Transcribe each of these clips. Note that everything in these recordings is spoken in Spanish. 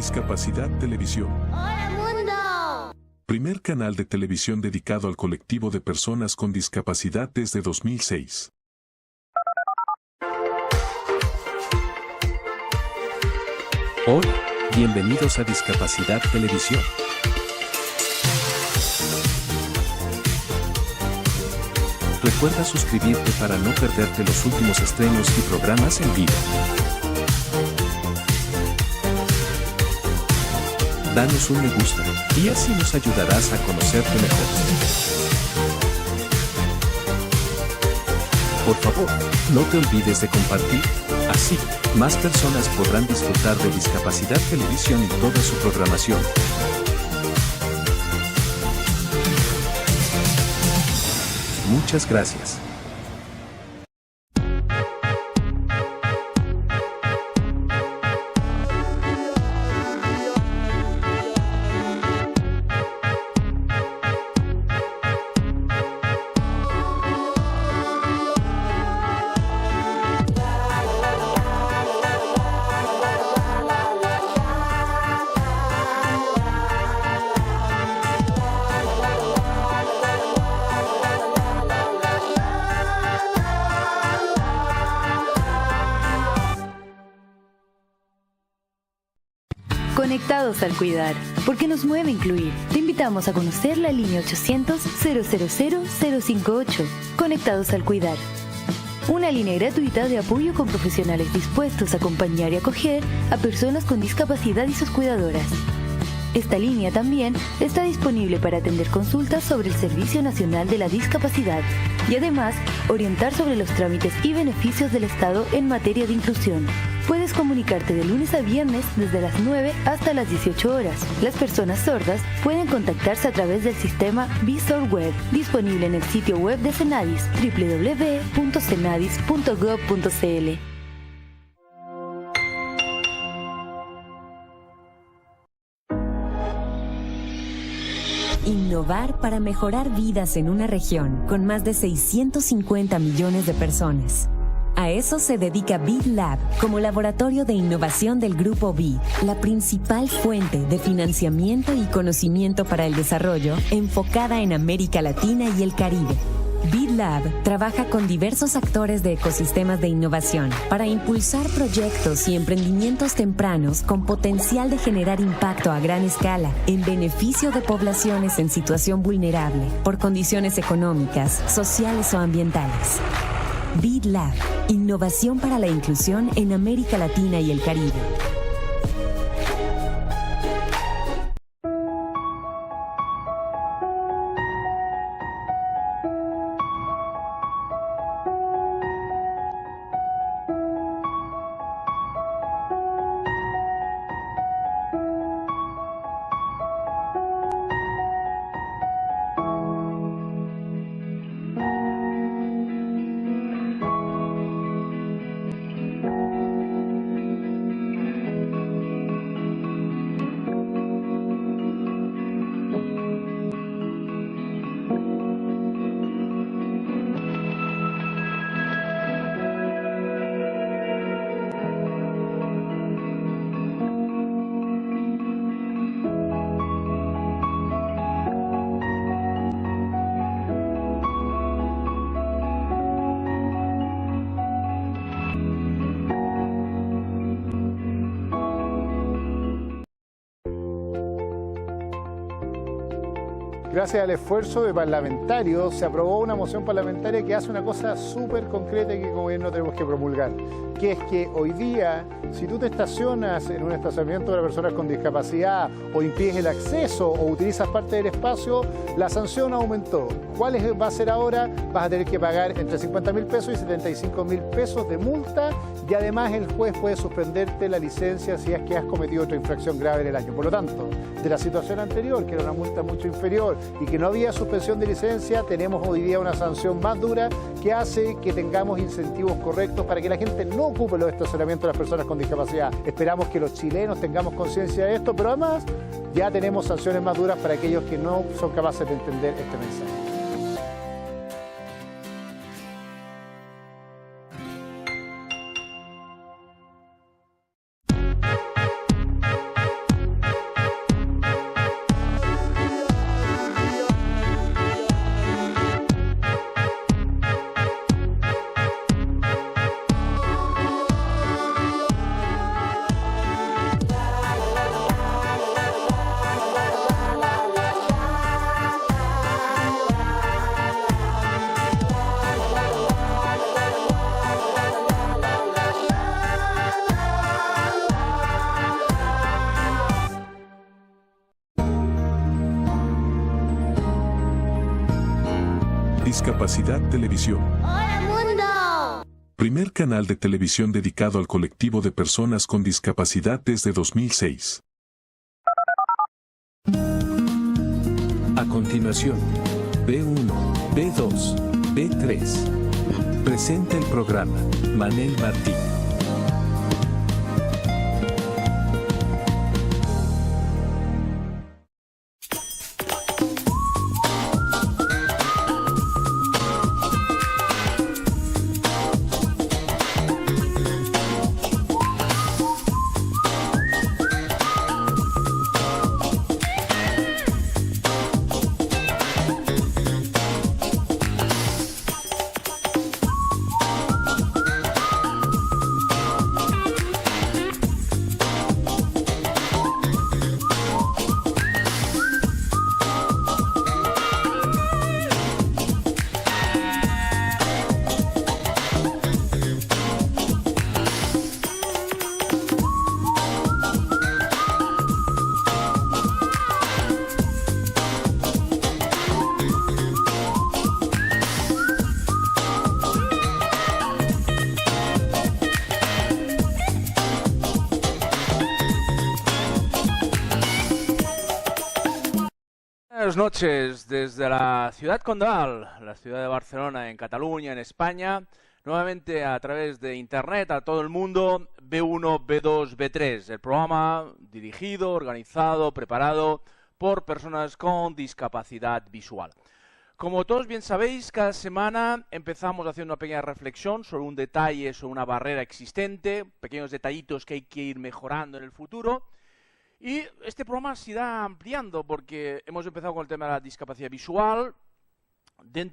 Discapacidad Televisión. ¡Hola, mundo! Primer canal de televisión dedicado al colectivo de personas con discapacidad desde 2006. Hola, bienvenidos a Discapacidad Televisión. Recuerda suscribirte para no perderte los últimos estrenos y programas en vivo. Danos un me gusta, y así nos ayudarás a conocerte mejor. Por favor, no te olvides de compartir, así, más personas podrán disfrutar de Discapacidad Televisión y toda su programación. Muchas gracias. Conectados al cuidar, porque nos mueve incluir. Te invitamos a conocer la línea 800-000-058. Conectados al cuidar. Una línea gratuita de apoyo con profesionales dispuestos a acompañar y acoger a personas con discapacidad y sus cuidadoras. Esta línea también está disponible para atender consultas sobre el Servicio Nacional de la Discapacidad y además orientar sobre los trámites y beneficios del Estado en materia de inclusión. Puedes comunicarte de lunes a viernes desde las 9 hasta las 18 horas. Las personas sordas pueden contactarse a través del sistema Visor Web, disponible en el sitio web de Cenadis, www.cenadis.gov.cl. Innovar para mejorar vidas en una región con más de 650 millones de personas. A eso se dedica BID Lab como laboratorio de innovación del Grupo BID, la principal fuente de financiamiento y conocimiento para el desarrollo enfocada en América Latina y el Caribe. BID Lab trabaja con diversos actores de ecosistemas de innovación para impulsar proyectos y emprendimientos tempranos con potencial de generar impacto a gran escala en beneficio de poblaciones en situación vulnerable por condiciones económicas, sociales o ambientales. BID Lab, innovación para la inclusión en América Latina y el Caribe. Gracias al esfuerzo de parlamentarios, se aprobó una moción parlamentaria que hace una cosa súper concreta y que como gobierno tenemos que promulgar, que es que hoy día, si tú te estacionas en un estacionamiento para personas con discapacidad o impides el acceso o utilizas parte del espacio, la sanción aumentó. ¿Cuál va a ser ahora? Vas a tener que pagar entre 50.000 pesos y 75.000 pesos de multa y además el juez puede suspenderte la licencia si es que has cometido otra infracción grave en el año. Por lo tanto, de la situación anterior, que era una multa mucho inferior y que no había suspensión de licencia, tenemos hoy día una sanción más dura que hace que tengamos incentivos correctos para que la gente no ocupe los estacionamientos de las personas con discapacidad. Esperamos que los chilenos tengamos conciencia de esto, pero además ya tenemos sanciones más duras para aquellos que no son capaces de entender este mensaje. Discapacidad Televisión. ¡Hola mundo! Primer canal de televisión dedicado al colectivo de personas con discapacidad desde 2006. A continuación, B1, B2, B3. Presenta el programa Manel Martín. Buenas noches desde la ciudad condal, la ciudad de Barcelona, en Cataluña, en España. Nuevamente a través de internet a todo el mundo, B1, B2, B3, el programa dirigido, organizado, preparado por personas con discapacidad visual. Como todos bien sabéis, cada semana empezamos haciendo una pequeña reflexión sobre un detalle, sobre una barrera existente, pequeños detallitos que hay que ir mejorando en el futuro. Y este programa se irá ampliando porque hemos empezado con el tema de la discapacidad visual.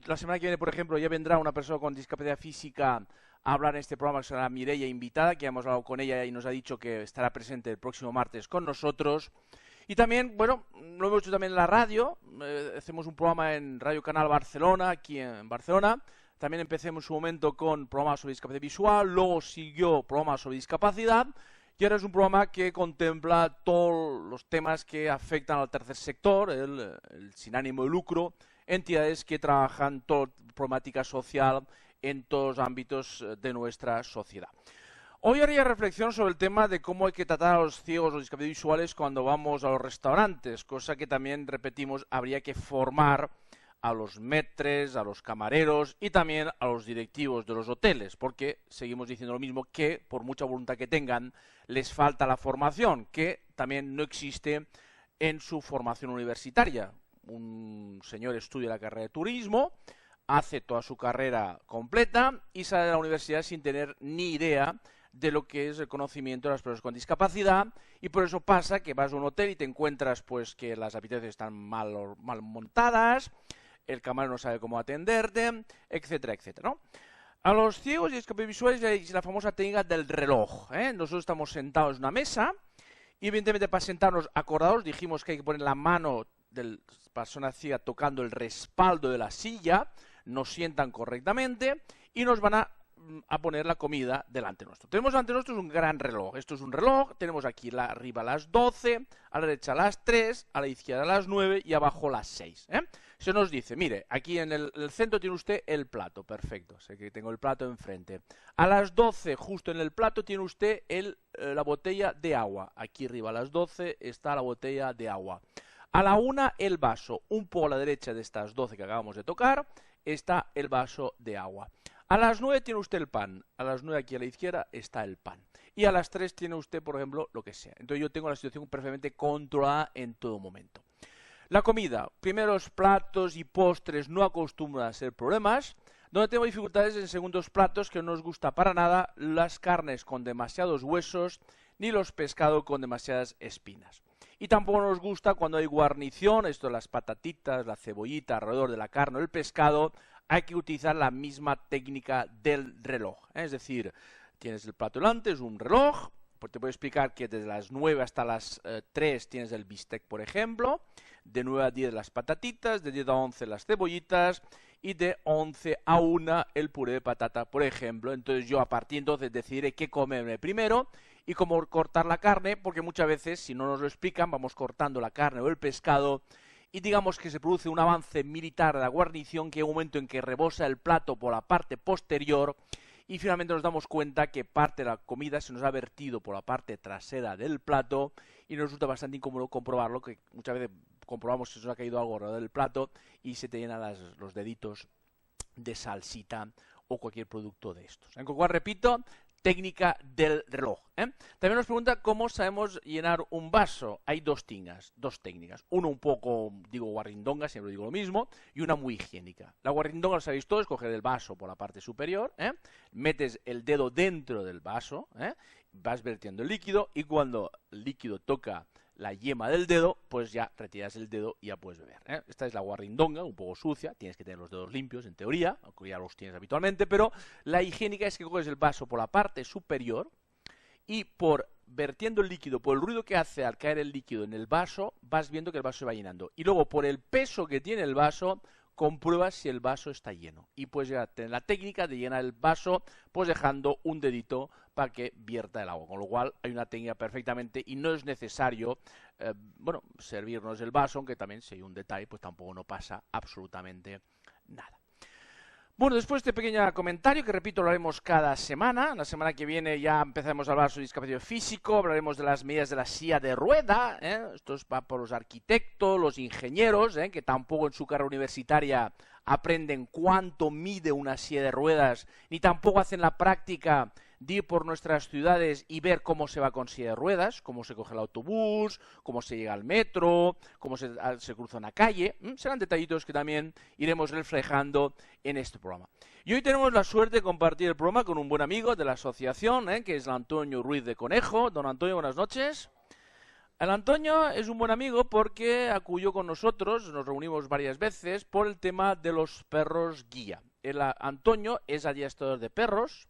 La semana que viene, por ejemplo, ya vendrá una persona con discapacidad física a hablar en este programa, que será Mireia invitada, que ya hemos hablado con ella y nos ha dicho que estará presente el próximo martes con nosotros. Y también, bueno, lo hemos hecho también en la radio, hacemos un programa en Radio Canal Barcelona, aquí en Barcelona. También empecemos en su momento con programas sobre discapacidad visual, luego siguió programas sobre discapacidad. Y ahora es un programa que contempla todos los temas que afectan al tercer sector, el sin ánimo de lucro, entidades que trabajan toda problemática social en todos los ámbitos de nuestra sociedad. Hoy haría reflexión sobre el tema de cómo hay que tratar a los ciegos o discapacitados visuales cuando vamos a los restaurantes, cosa que también, repetimos, habría que formar a los maîtres, a los camareros y también a los directivos de los hoteles, porque seguimos diciendo lo mismo, que por mucha voluntad que tengan, les falta la formación, que también no existe en su formación universitaria. Un señor estudia la carrera de turismo, hace toda su carrera completa y sale de la universidad sin tener ni idea de lo que es el conocimiento de las personas con discapacidad, y por eso pasa que vas a un hotel y te encuentras pues que las habitaciones están mal montadas, el camarero no sabe cómo atenderte, etcétera, etcétera, ¿no? A los ciegos y discapacitados visuales hay la famosa técnica del reloj, ¿eh? Nosotros estamos sentados en una mesa y evidentemente para sentarnos acordados dijimos que hay que poner la mano de la persona ciega tocando el respaldo de la silla, nos sientan correctamente y nos van a poner la comida delante nuestro. Tenemos delante nuestro un gran reloj. Esto es un reloj, tenemos aquí arriba las 12, a la derecha las 3, a la izquierda las 9 y abajo las 6, ¿eh? Se nos dice, mire, aquí en el centro tiene usted el plato, perfecto, sé que tengo el plato enfrente. A las 12, justo en el plato, tiene usted la botella de agua. Aquí arriba a las 12 está la botella de agua. A la 1, el vaso. Un poco a la derecha de estas 12 que acabamos de tocar, está el vaso de agua. A las 9 tiene usted el pan, a las 9 aquí a la izquierda está el pan. Y a las 3 tiene usted, por ejemplo, lo que sea. Entonces yo tengo la situación perfectamente controlada en todo momento. La comida, primeros platos y postres no acostumbran a ser problemas. Donde tengo dificultades en segundos platos, que no nos gusta para nada las carnes con demasiados huesos ni los pescados con demasiadas espinas. Y tampoco nos gusta cuando hay guarnición, esto de las patatitas, la cebollita alrededor de la carne o el pescado. Hay que utilizar la misma técnica del reloj, ¿eh? Es decir, tienes el plato delante, es un reloj, pues te puedo explicar que desde las 9 hasta las 3 tienes el bistec, por ejemplo, de 9 a 10 las patatitas, de 10 a 11 las cebollitas y de 11 a 1 el puré de patata, por ejemplo. Entonces yo a partir de entonces decidiré qué comerme primero y cómo cortar la carne, porque muchas veces, si no nos lo explican, vamos cortando la carne o el pescado y digamos que se produce un avance militar de la guarnición, que hay un momento en que rebosa el plato por la parte posterior y finalmente nos damos cuenta que parte de la comida se nos ha vertido por la parte trasera del plato y nos resulta bastante incómodo comprobarlo, que muchas veces comprobamos que se nos ha caído algo alrededor del plato y se te llenan los deditos de salsita o cualquier producto de estos. En lo cual, repito, técnica del reloj. También nos pregunta cómo sabemos llenar un vaso. Hay dos técnicas. Una un poco, digo, guarrindonga, siempre digo lo mismo, y una muy higiénica. La guarrindonga, lo sabéis todos, coger el vaso por la parte superior, metes el dedo dentro del vaso, vas vertiendo el líquido y cuando el líquido toca la yema del dedo, pues ya retiras el dedo y ya puedes beber. Esta es la guarrindonga, un poco sucia, tienes que tener los dedos limpios en teoría, aunque ya los tienes habitualmente, pero la higiénica es que coges el vaso por la parte superior y por vertiendo el líquido, por el ruido que hace al caer el líquido en el vaso, vas viendo que el vaso se va llenando. Y luego por el peso que tiene el vaso, compruebas si el vaso está lleno. Y puedes llegar a tener la técnica de llenar el vaso, pues dejando un dedito para que vierta el agua. Con lo cual hay una técnica perfectamente y no es necesario, servirnos el vaso, aunque también si hay un detalle, pues tampoco no pasa absolutamente nada. Bueno, después de este pequeño comentario, que repito, lo haremos cada semana. La semana que viene ya empezaremos a hablar sobre discapacidad físico, hablaremos de las medidas de la silla de rueda. Esto es para los arquitectos, los ingenieros, que tampoco en su carrera universitaria aprenden cuánto mide una silla de ruedas, ni tampoco hacen la práctica de ir por nuestras ciudades y ver cómo se va con silla de ruedas, cómo se coge el autobús, cómo se llega al metro, cómo se cruza una calle. Serán detallitos que también iremos reflejando en este programa. Y hoy tenemos la suerte de compartir el programa con un buen amigo de la asociación, que es el Antonio Ruiz de Conejo. Don Antonio, buenas noches. El Antonio es un buen amigo porque acudió con nosotros, nos reunimos varias veces, por el tema de los perros guía. El Antonio es adiestrador de perros.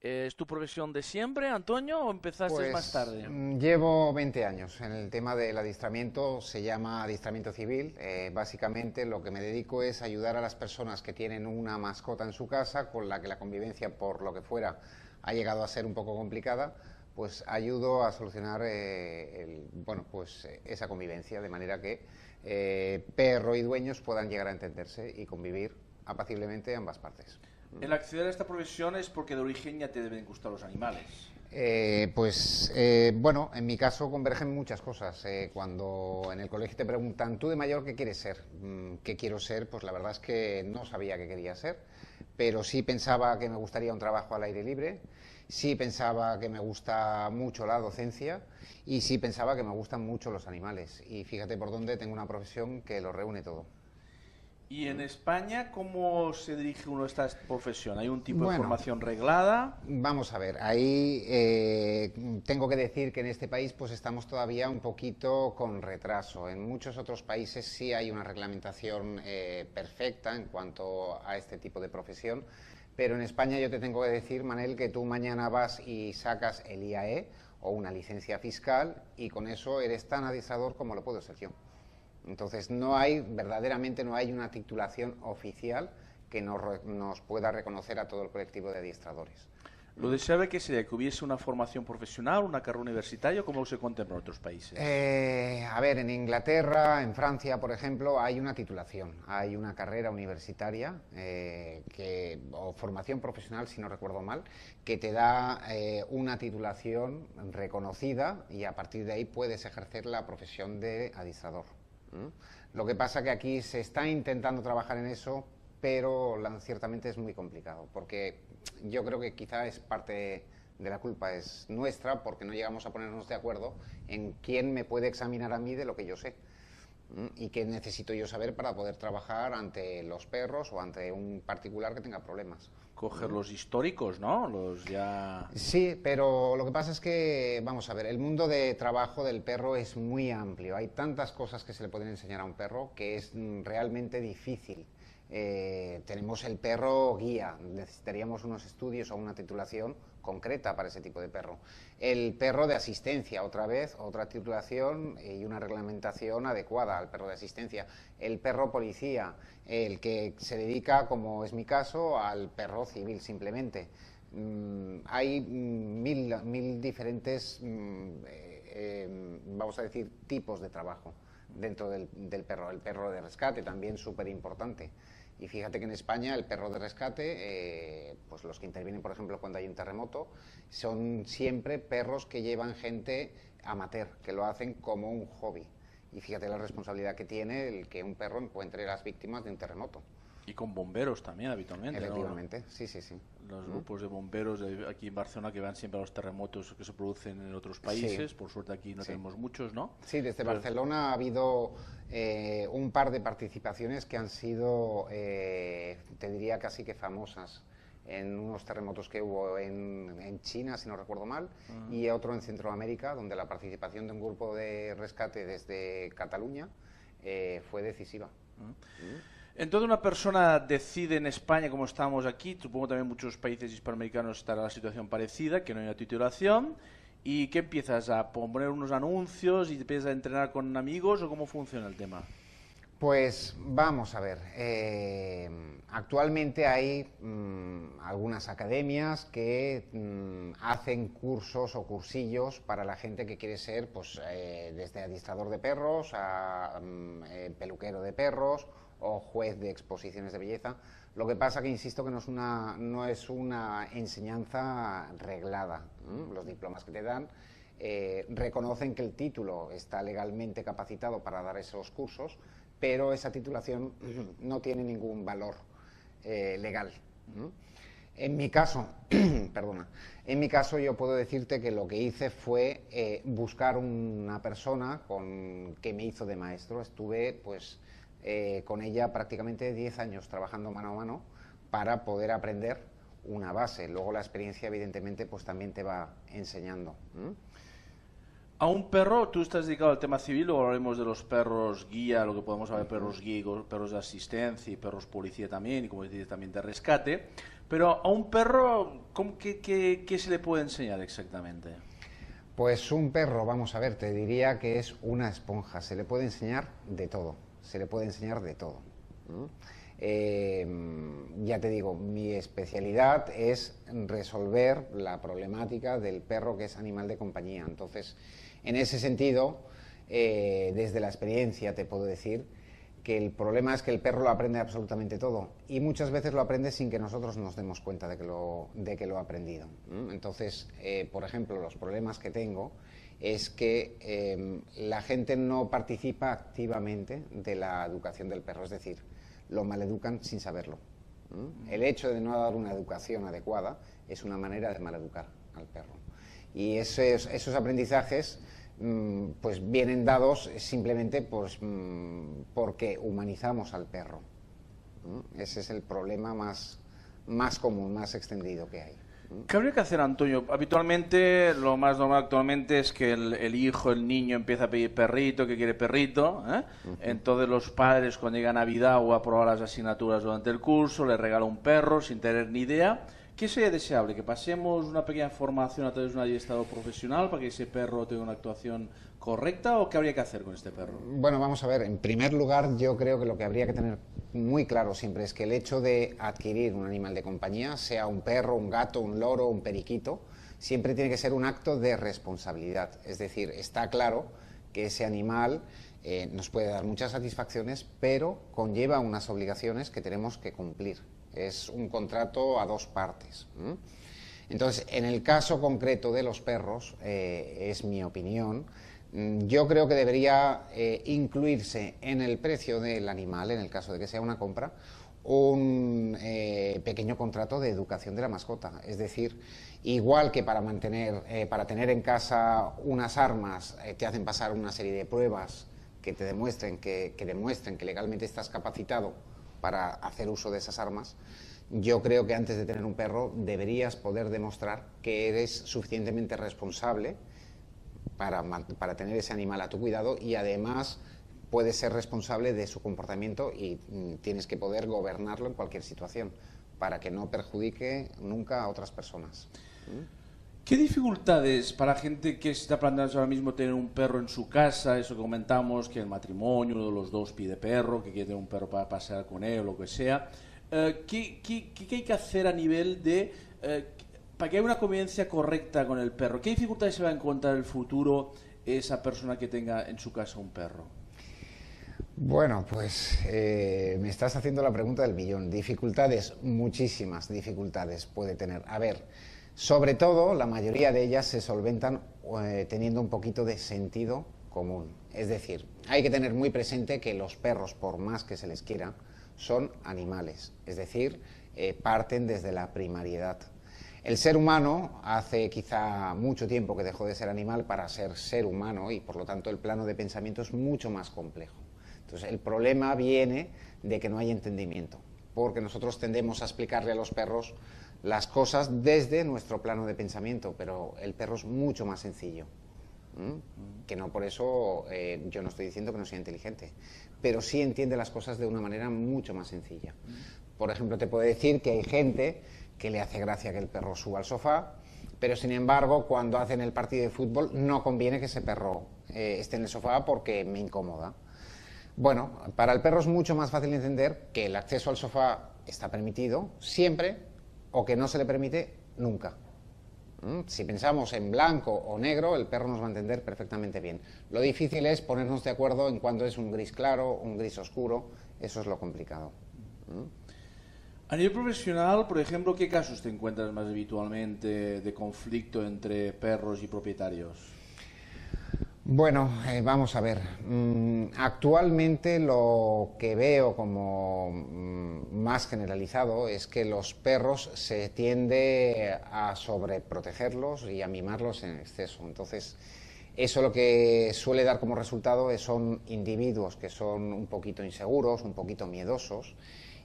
¿Es tu profesión de siempre, Antonio, o empezaste más tarde? Llevo 20 años. En el tema del adiestramiento se llama adiestramiento civil. Básicamente lo que me dedico es ayudar a las personas que tienen una mascota en su casa con la que la convivencia, por lo que fuera, ha llegado a ser un poco complicada. Pues ayudo a solucionar esa convivencia, de manera que perro y dueños puedan llegar a entenderse y convivir apaciblemente ambas partes. El acceder a esta profesión es porque de origen ya te deben gustar los animales. En mi caso convergen muchas cosas. Cuando en el colegio te preguntan, ¿tú de mayor qué quieres ser? ¿Qué quiero ser? Pues la verdad es que no sabía qué quería ser, pero sí pensaba que me gustaría un trabajo al aire libre, sí pensaba que me gusta mucho la docencia y sí pensaba que me gustan mucho los animales. Y fíjate por dónde tengo una profesión que lo reúne todo. ¿Y en España cómo se dirige uno a esta profesión? ¿Hay un tipo de formación reglada? Vamos a ver, ahí tengo que decir que en este país pues estamos todavía un poquito con retraso. En muchos otros países sí hay una reglamentación perfecta en cuanto a este tipo de profesión, pero en España yo te tengo que decir, Manel, que tú mañana vas y sacas el IAE o una licencia fiscal y con eso eres tan adiestrador como lo puedo ser yo. Entonces verdaderamente no hay una titulación oficial que nos pueda reconocer a todo el colectivo de adiestradores. ¿Lo deseable que sería que hubiese una formación profesional, una carrera universitaria, o cómo se contempla en otros países? En Inglaterra, en Francia, por ejemplo, hay una titulación, hay una carrera universitaria o formación profesional, si no recuerdo mal, que te da una titulación reconocida y a partir de ahí puedes ejercer la profesión de adiestrador. Lo que pasa que aquí se está intentando trabajar en eso, pero ciertamente es muy complicado, porque yo creo que quizá es parte de la culpa, es nuestra, porque no llegamos a ponernos de acuerdo en quién me puede examinar a mí de lo que yo sé y qué necesito yo saber para poder trabajar ante los perros o ante un particular que tenga problemas. Coger los históricos, ¿no? Sí, pero lo que pasa es que, vamos a ver, el mundo de trabajo del perro es muy amplio. Hay tantas cosas que se le pueden enseñar a un perro que es realmente difícil. Tenemos el perro guía, necesitaríamos unos estudios o una titulación concreta para ese tipo de perro. El perro de asistencia, otra vez, otra titulación y una reglamentación adecuada al perro de asistencia. El perro policía, el que se dedica, como es mi caso, al perro civil simplemente. Hay mil diferentes, vamos a decir, tipos de trabajo. dentro del perro. El perro de rescate también súper importante. Y fíjate que en España el perro de rescate, pues los que intervienen, por ejemplo, cuando hay un terremoto, son siempre perros que llevan gente amateur, que lo hacen como un hobby. Y fíjate la responsabilidad que tiene el que un perro encuentre las víctimas de un terremoto. Y con bomberos también habitualmente, Efectivamente, ¿no? sí, sí, sí. Los grupos de bomberos aquí en Barcelona que van siempre a los terremotos que se producen en otros países, por suerte aquí no tenemos muchos, ¿no? Sí, desde Barcelona ha habido un par de participaciones que han sido, te diría casi que famosas, en unos terremotos que hubo en China, si no recuerdo mal, y otro en Centroamérica, donde la participación de un grupo de rescate desde Cataluña fue decisiva. Entonces una persona decide en España, como estamos aquí, supongo también en muchos países hispanoamericanos estará la situación parecida, que no hay una titulación, y ¿qué empiezas? ¿A poner unos anuncios y te empiezas a entrenar con amigos o cómo funciona el tema? Pues vamos a ver, actualmente hay algunas academias que hacen cursos o cursillos para la gente que quiere ser, pues, desde adiestrador de perros a peluquero de perros o juez de exposiciones de belleza. Lo que pasa que insisto que no es una enseñanza reglada. Los diplomas que te dan reconocen que el título está legalmente capacitado para dar esos cursos, pero esa titulación no tiene ningún valor legal. En mi caso, yo puedo decirte que lo que hice fue buscar una persona que me hizo de maestro. Estuve pues con ella prácticamente 10 años trabajando mano a mano para poder aprender una base. Luego la experiencia evidentemente pues también te va enseñando. A un perro, tú estás dedicado al tema civil, luego hablaremos de los perros guía, lo que podemos hablar, perros guía, perros de asistencia y perros policía también, y como dices también de rescate, pero a un perro, ¿qué se le puede enseñar exactamente? Pues un perro, vamos a ver, te diría que es una esponja, se le puede enseñar de todo, ya te digo, mi especialidad es resolver la problemática del perro que es animal de compañía. Entonces, en ese sentido, desde la experiencia te puedo decir que el problema es que el perro lo aprende absolutamente todo y muchas veces lo aprende sin que nosotros nos demos cuenta de que lo ha aprendido. Entonces, por ejemplo, los problemas que tengo es que la gente no participa activamente de la educación del perro, es decir, lo maleducan sin saberlo. El hecho de no dar una educación adecuada es una manera de maleducar al perro. Y esos aprendizajes pues vienen dados simplemente pues, porque humanizamos al perro. Ese es el problema más común, más extendido que hay. ¿Qué habría que hacer, Antonio? Habitualmente, lo más normal actualmente es que el hijo, el niño empieza a pedir perrito, que quiere perrito, ¿eh? Entonces los padres cuando llega Navidad o a probar las asignaturas durante el curso, le regalan un perro sin tener ni idea. ¿Qué sería deseable? ¿Que pasemos una pequeña formación a través de un adiestrado profesional para que ese perro tenga una actuación correcta o qué habría que hacer con este perro? Bueno, vamos a ver, en primer lugar yo creo que lo que habría que tener muy claro siempre es que el hecho de adquirir un animal de compañía, sea un perro, un gato, un loro, un periquito, siempre tiene que ser un acto de responsabilidad. Es decir, está claro que ese animal nos puede dar muchas satisfacciones, pero conlleva unas obligaciones que tenemos que cumplir. Es un contrato a dos partes. Entonces, en el caso concreto de los perros, es mi opinión, yo creo que debería incluirse en el precio del animal, en el caso de que sea una compra, un pequeño contrato de educación de la mascota. Es decir, igual que para tener en casa unas armas, te hacen pasar una serie de pruebas que te demuestren que legalmente estás capacitado para hacer uso de esas armas. Yo creo que antes de tener un perro deberías poder demostrar que eres suficientemente responsable para tener ese animal a tu cuidado y además puedes ser responsable de su comportamiento y tienes que poder gobernarlo en cualquier situación para que no perjudique nunca a otras personas. ¿Qué dificultades para gente que se está planteando ahora mismo tener un perro en su casa? Eso que comentamos, que el matrimonio, uno de los dos pide perro, que quiere tener un perro para pasear con él o lo que sea. ¿Qué hay que hacer a nivel de... para que haya una convivencia correcta con el perro? ¿Qué dificultades se va a encontrar en el futuro esa persona que tenga en su casa un perro? Bueno, pues me estás haciendo la pregunta del millón. Dificultades, muchísimas dificultades puede tener. A ver, sobre todo la mayoría de ellas se solventan teniendo un poquito de sentido común. Es decir, hay que tener muy presente que los perros, por más que se les quiera, son animales. Es decir, parten desde la primariedad. El ser humano hace quizá mucho tiempo que dejó de ser animal para ser humano y por lo tanto el plano de pensamiento es mucho más complejo. Entonces el problema viene de que no hay entendimiento, porque nosotros tendemos a explicarle a los perros las cosas desde nuestro plano de pensamiento, pero el perro es mucho más sencillo. Que no por eso yo no estoy diciendo que no sea inteligente, pero sí entiende las cosas de una manera mucho más sencilla. Por ejemplo, te puedo decir que hay gente que le hace gracia que el perro suba al sofá, pero sin embargo cuando hacen el partido de fútbol no conviene que ese perro esté en el sofá porque me incomoda. Bueno, para el perro es mucho más fácil entender que el acceso al sofá está permitido siempre o que no se le permite nunca. Si pensamos en blanco o negro, el perro nos va a entender perfectamente bien. Lo difícil es ponernos de acuerdo en cuándo es un gris claro, un gris oscuro, eso es lo complicado. A nivel profesional, por ejemplo, ¿qué casos te encuentras más habitualmente de conflicto entre perros y propietarios? Bueno, vamos a ver. Actualmente lo que veo como más generalizado es que los perros se tiende a sobreprotegerlos y a mimarlos en exceso. Entonces, eso lo que suele dar como resultado son individuos que son un poquito inseguros, un poquito miedosos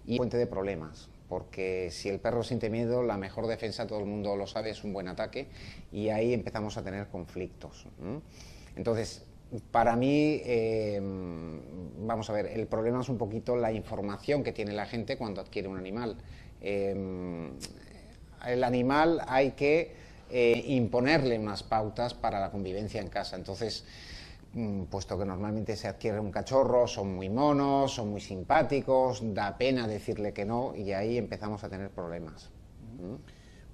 y fuente de problemas. Porque si el perro siente miedo, la mejor defensa, todo el mundo lo sabe, es un buen ataque y ahí empezamos a tener conflictos. Entonces, para mí, vamos a ver, el problema es un poquito la información que tiene la gente cuando adquiere un animal. El animal hay que imponerle unas pautas para la convivencia en casa. Entonces, puesto que normalmente se adquiere un cachorro, son muy monos, son muy simpáticos, da pena decirle que no y ahí empezamos a tener problemas.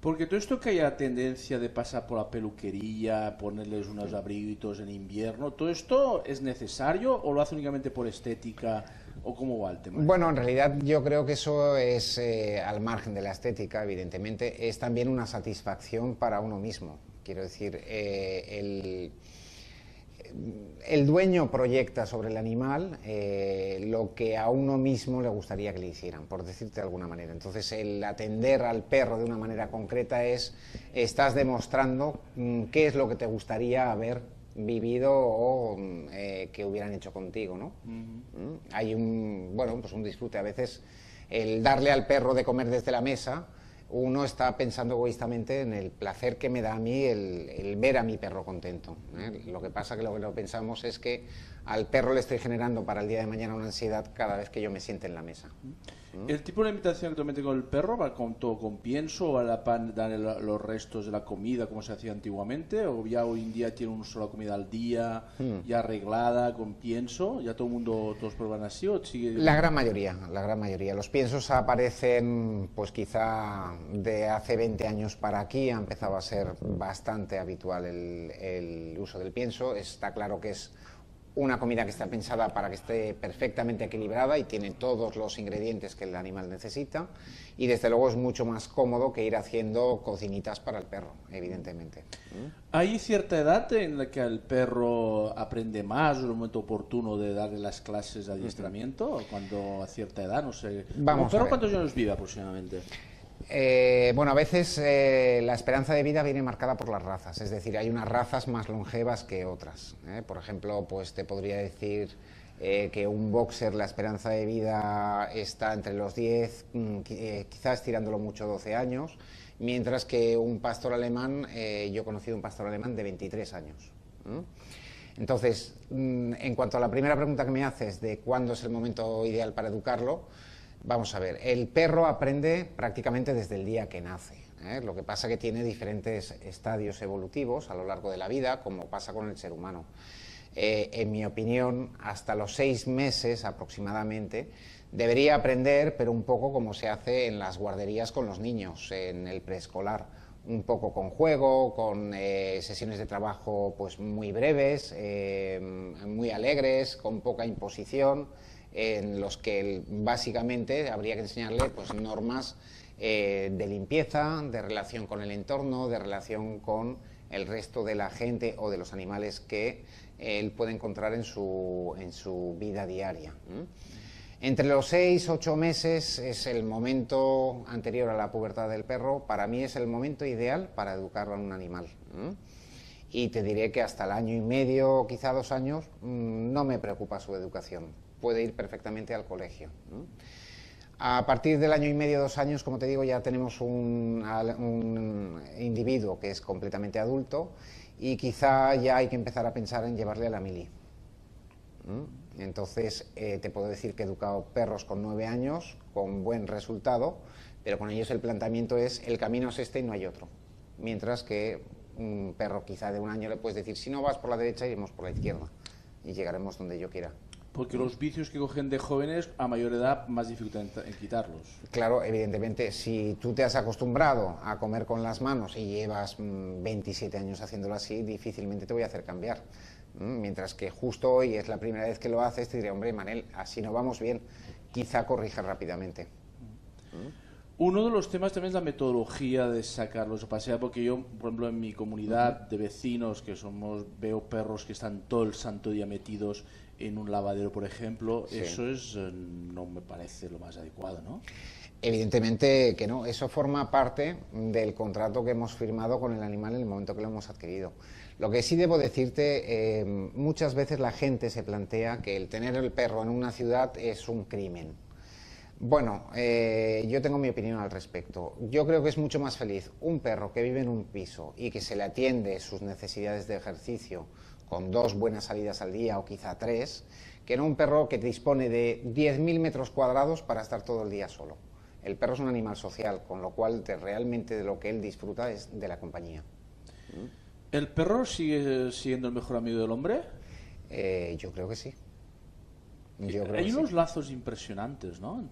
Porque todo esto que haya tendencia de pasar por la peluquería, ponerles unos abriguitos en invierno, ¿todo esto es necesario o lo hace únicamente por estética o cómo va el tema? Bueno, en realidad yo creo que eso es al margen de la estética, evidentemente, es también una satisfacción para uno mismo. Quiero decir, el dueño proyecta sobre el animal lo que a uno mismo le gustaría que le hicieran, por decirte de alguna manera. Entonces, el atender al perro de una manera concreta estás demostrando qué es lo que te gustaría haber vivido o que hubieran hecho contigo, ¿no? Hay pues un disfrute. A veces el darle al perro de comer desde la mesa, uno está pensando egoístamente en el placer que me da a mí el ver a mi perro contento. Lo que pasa que lo que no pensamos es que al perro le estoy generando para el día de mañana una ansiedad cada vez que yo me siente en la mesa. ¿El tipo de alimentación actualmente con el perro va con todo con pienso o a la pan dan los restos de la comida como se hacía antiguamente? ¿O ya hoy en día tiene una sola comida al día, ya arreglada, con pienso? ¿Ya todo el mundo, todos prueban así o sigue...? La gran mayoría. Los piensos aparecen pues quizá de hace 20 años para aquí, ha empezado a ser bastante habitual el uso del pienso. Está claro que es una comida que está pensada para que esté perfectamente equilibrada y tiene todos los ingredientes que el animal necesita y desde luego es mucho más cómodo que ir haciendo cocinitas para el perro, evidentemente. ¿Hay cierta edad en la que el perro aprende más o es el momento oportuno de darle las clases de adiestramiento? Cuando a cierta edad, no sé. Vamos ¿Un perro a ver. cuántos años vive aproximadamente? A veces la esperanza de vida viene marcada por las razas, es decir, hay unas razas más longevas que otras. Por ejemplo, pues te podría decir que un boxer, la esperanza de vida está entre los 10, quizás tirándolo mucho 12 años, mientras que un pastor alemán, yo he conocido un pastor alemán de 23 años. Entonces, en cuanto a la primera pregunta que me haces de cuándo es el momento ideal para educarlo, vamos a ver, el perro aprende prácticamente desde el día que nace. Lo que pasa es que tiene diferentes estadios evolutivos a lo largo de la vida, como pasa con el ser humano. En mi opinión, hasta los 6 meses aproximadamente, debería aprender, pero un poco como se hace en las guarderías con los niños, en el preescolar. un poco con juego, con sesiones de trabajo pues muy breves, muy alegres, con poca imposición, en los que básicamente habría que enseñarle pues normas de limpieza, de relación con el entorno, de relación con el resto de la gente o de los animales que él puede encontrar en su vida diaria. Entre los 6 y 8 meses es el momento anterior a la pubertad del perro. Para mí es el momento ideal para educarlo en un animal. Y te diré que hasta el año y medio, quizá 2 años, no me preocupa su educación. Puede ir perfectamente al colegio. A partir del año y medio, 2 años, como te digo, ya tenemos un individuo que es completamente adulto y quizá ya hay que empezar a pensar en llevarle a la mili. Entonces, te puedo decir que he educado perros con 9 años, con buen resultado, pero con ellos el planteamiento es, el camino es este y no hay otro. Mientras que un perro quizá de 1 año le puedes decir, si no vas por la derecha, iremos por la izquierda y llegaremos donde yo quiera. Porque los vicios que cogen de jóvenes, a mayor edad, más dificultad en quitarlos. Claro, evidentemente, si tú te has acostumbrado a comer con las manos y llevas 27 años haciéndolo así, difícilmente te voy a hacer cambiar. Mientras que justo hoy es la primera vez que lo haces, te diré, hombre, Manel, así no vamos bien, quizá corrija rápidamente. Uno de los temas también es la metodología de sacarlos a pasear, porque yo, por ejemplo, en mi comunidad de vecinos, que somos, veo perros que están todo el santo día metidos en un lavadero, por ejemplo, sí. Eso es, no me parece lo más adecuado, ¿no? Evidentemente que no, eso forma parte del contrato que hemos firmado con el animal en el momento que lo hemos adquirido. Lo que sí debo decirte, muchas veces la gente se plantea que el tener el perro en una ciudad es un crimen. Bueno, yo tengo mi opinión al respecto. Yo creo que es mucho más feliz un perro que vive en un piso y que se le atiende sus necesidades de ejercicio con 2 buenas salidas al día o quizá 3, que no un perro que dispone de 10.000 metros cuadrados para estar todo el día solo. El perro es un animal social, con lo cual realmente de lo que él disfruta es de la compañía. ¿El perro sigue siendo el mejor amigo del hombre? Yo creo que sí. Hay unos lazos impresionantes, ¿no?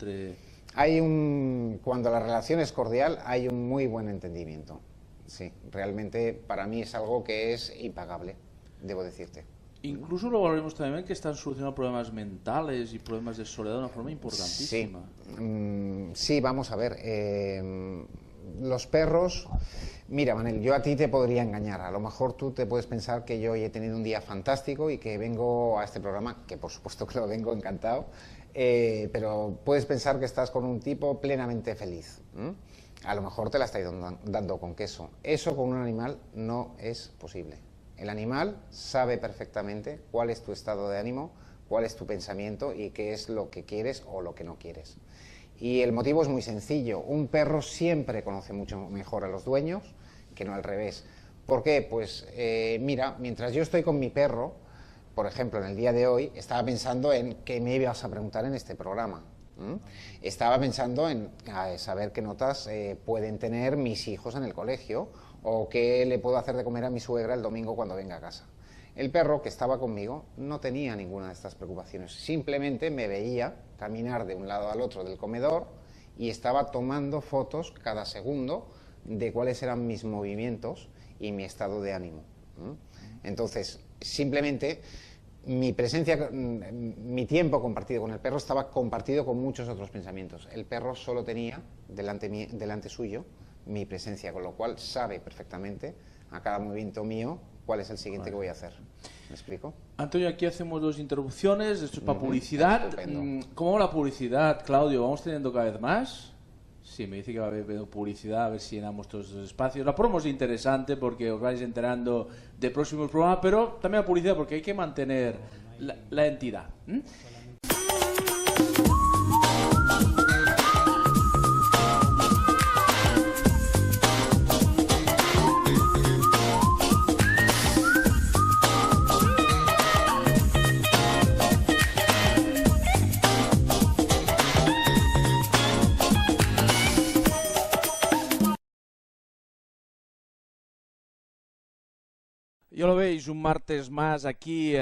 Cuando la relación es cordial, hay un muy buen entendimiento. Sí, realmente para mí es algo que es impagable, debo decirte. Incluso luego hablaremos también que están solucionando problemas mentales y problemas de soledad de una forma importantísima. Sí, vamos a ver. Los perros... Mira, Manel, yo a ti te podría engañar. A lo mejor tú te puedes pensar que yo hoy he tenido un día fantástico y que vengo a este programa, que por supuesto que lo vengo encantado, pero puedes pensar que estás con un tipo plenamente feliz. A lo mejor te la estáis dando con queso. Eso con un animal no es posible. El animal sabe perfectamente cuál es tu estado de ánimo, cuál es tu pensamiento y qué es lo que quieres o lo que no quieres. Y el motivo es muy sencillo. Un perro siempre conoce mucho mejor a los dueños que no al revés. ¿Por qué? Pues mira, mientras yo estoy con mi perro, por ejemplo, en el día de hoy, estaba pensando en qué me ibas a preguntar en este programa. Estaba pensando en saber qué notas pueden tener mis hijos en el colegio o qué le puedo hacer de comer a mi suegra el domingo cuando venga a casa. El perro que estaba conmigo no tenía ninguna de estas preocupaciones, simplemente me veía caminar de un lado al otro del comedor y estaba tomando fotos cada segundo de cuáles eran mis movimientos y mi estado de ánimo. Entonces, simplemente mi presencia, mi tiempo compartido con el perro estaba compartido con muchos otros pensamientos. El perro solo tenía delante suyo mi presencia, con lo cual sabe perfectamente a cada movimiento mío cuál es el siguiente que voy a hacer. ¿Me explico? Antonio, aquí hacemos 2 interrupciones, esto es para publicidad. ¿Cómo va la publicidad, Claudio? ¿Vamos teniendo cada vez más? Sí, me dice que va a haber publicidad, a ver si llenamos todos esos espacios. La promo es interesante porque os vais enterando de próximos programas, pero también la publicidad porque hay que mantener la entidad. Ya lo veis, un martes más aquí,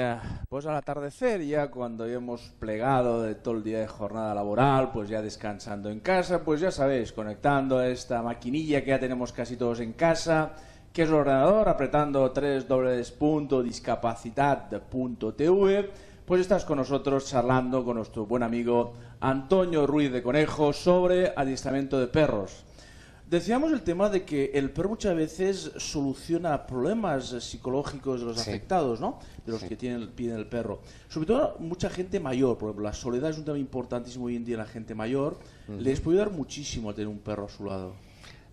pues al atardecer, ya cuando ya hemos plegado de todo el día de jornada laboral, pues ya descansando en casa, pues ya sabéis, conectando a esta maquinilla que ya tenemos casi todos en casa, que es el ordenador, apretando www.discapacidad.tv, pues estás con nosotros charlando con nuestro buen amigo Antonio Ruiz de Conejo sobre adiestramiento de perros. Decíamos el tema de que el perro muchas veces soluciona problemas psicológicos de los afectados, ¿no? De los que piden el perro. Sobre todo mucha gente mayor, por ejemplo, la soledad es un tema importantísimo hoy en día en la gente mayor. Les puede ayudar muchísimo a tener un perro a su lado.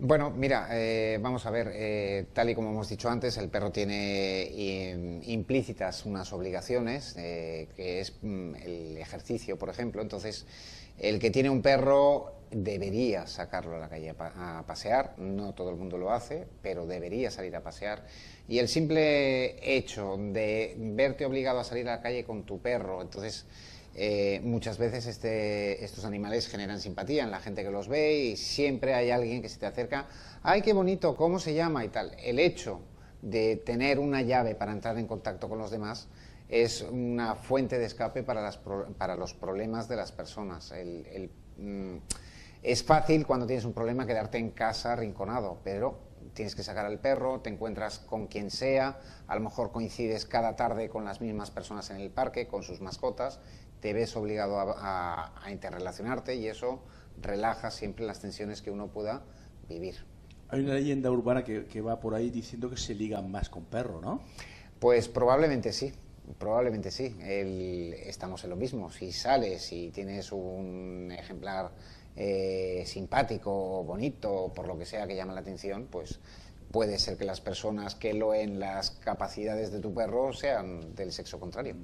Bueno, mira, vamos a ver, tal y como hemos dicho antes, el perro tiene implícitas unas obligaciones, que es el ejercicio, por ejemplo. Entonces, el que tiene un perro debería sacarlo a la calle a pasear, no todo el mundo lo hace, pero debería salir a pasear. Y el simple hecho de verte obligado a salir a la calle con tu perro, entonces muchas veces estos animales generan simpatía en la gente que los ve y siempre hay alguien que se te acerca, ¡ay, qué bonito! ¿Cómo se llama? Y tal. El hecho de tener una llave para entrar en contacto con los demás es una fuente de escape para los problemas de las personas. Es fácil cuando tienes un problema quedarte en casa arrinconado, pero tienes que sacar al perro, te encuentras con quien sea, a lo mejor coincides cada tarde con las mismas personas en el parque, con sus mascotas, te ves obligado a interrelacionarte y eso relaja siempre las tensiones que uno pueda vivir. Hay una leyenda urbana que va por ahí diciendo que se ligan más con perro, ¿no? Pues probablemente sí. Probablemente sí, estamos en lo mismo. Si sales y tienes un ejemplar simpático, bonito, por lo que sea que llama la atención, pues puede ser que las personas que loen las capacidades de tu perro sean del sexo contrario.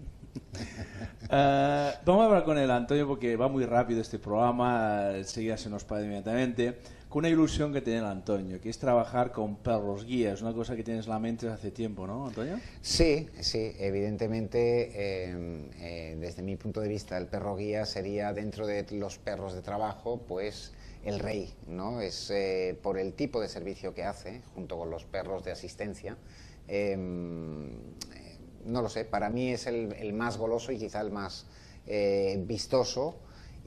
Vamos a hablar con el Antonio porque va muy rápido este programa, enseguida se nos paga inmediatamente, con una ilusión que tiene el Antonio, que es trabajar con perros guías, una cosa que tienes en la mente desde hace tiempo, ¿no, Antonio? Sí, evidentemente, desde mi punto de vista, el perro guía sería, dentro de los perros de trabajo, pues el rey, ¿no? Es por el tipo de servicio que hace, junto con los perros de asistencia. No lo sé, para mí es el más goloso y quizá el más vistoso,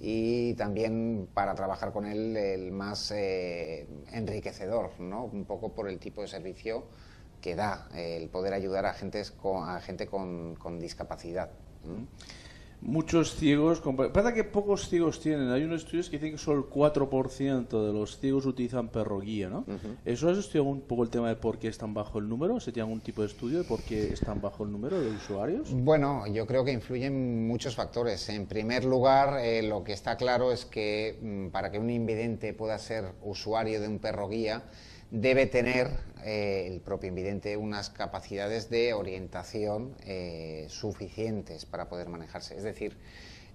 y también para trabajar con él el más enriquecedor, ¿no? Un poco por el tipo de servicio que da, el poder ayudar a gente con discapacidad. Muchos ciegos, pasa que pocos ciegos tienen, hay unos estudios que dicen que solo el 4% de los ciegos utilizan perro guía, ¿no? ¿Eso has estudiado un poco el tema de por qué están bajo el número? ¿Se tiene algún tipo de estudio de por qué están bajo el número de usuarios? Bueno, yo creo que influyen muchos factores. En primer lugar, lo que está claro es que para que un invidente pueda ser usuario de un perro guía, debe tener el propio invidente unas capacidades de orientación suficientes para poder manejarse. Es decir,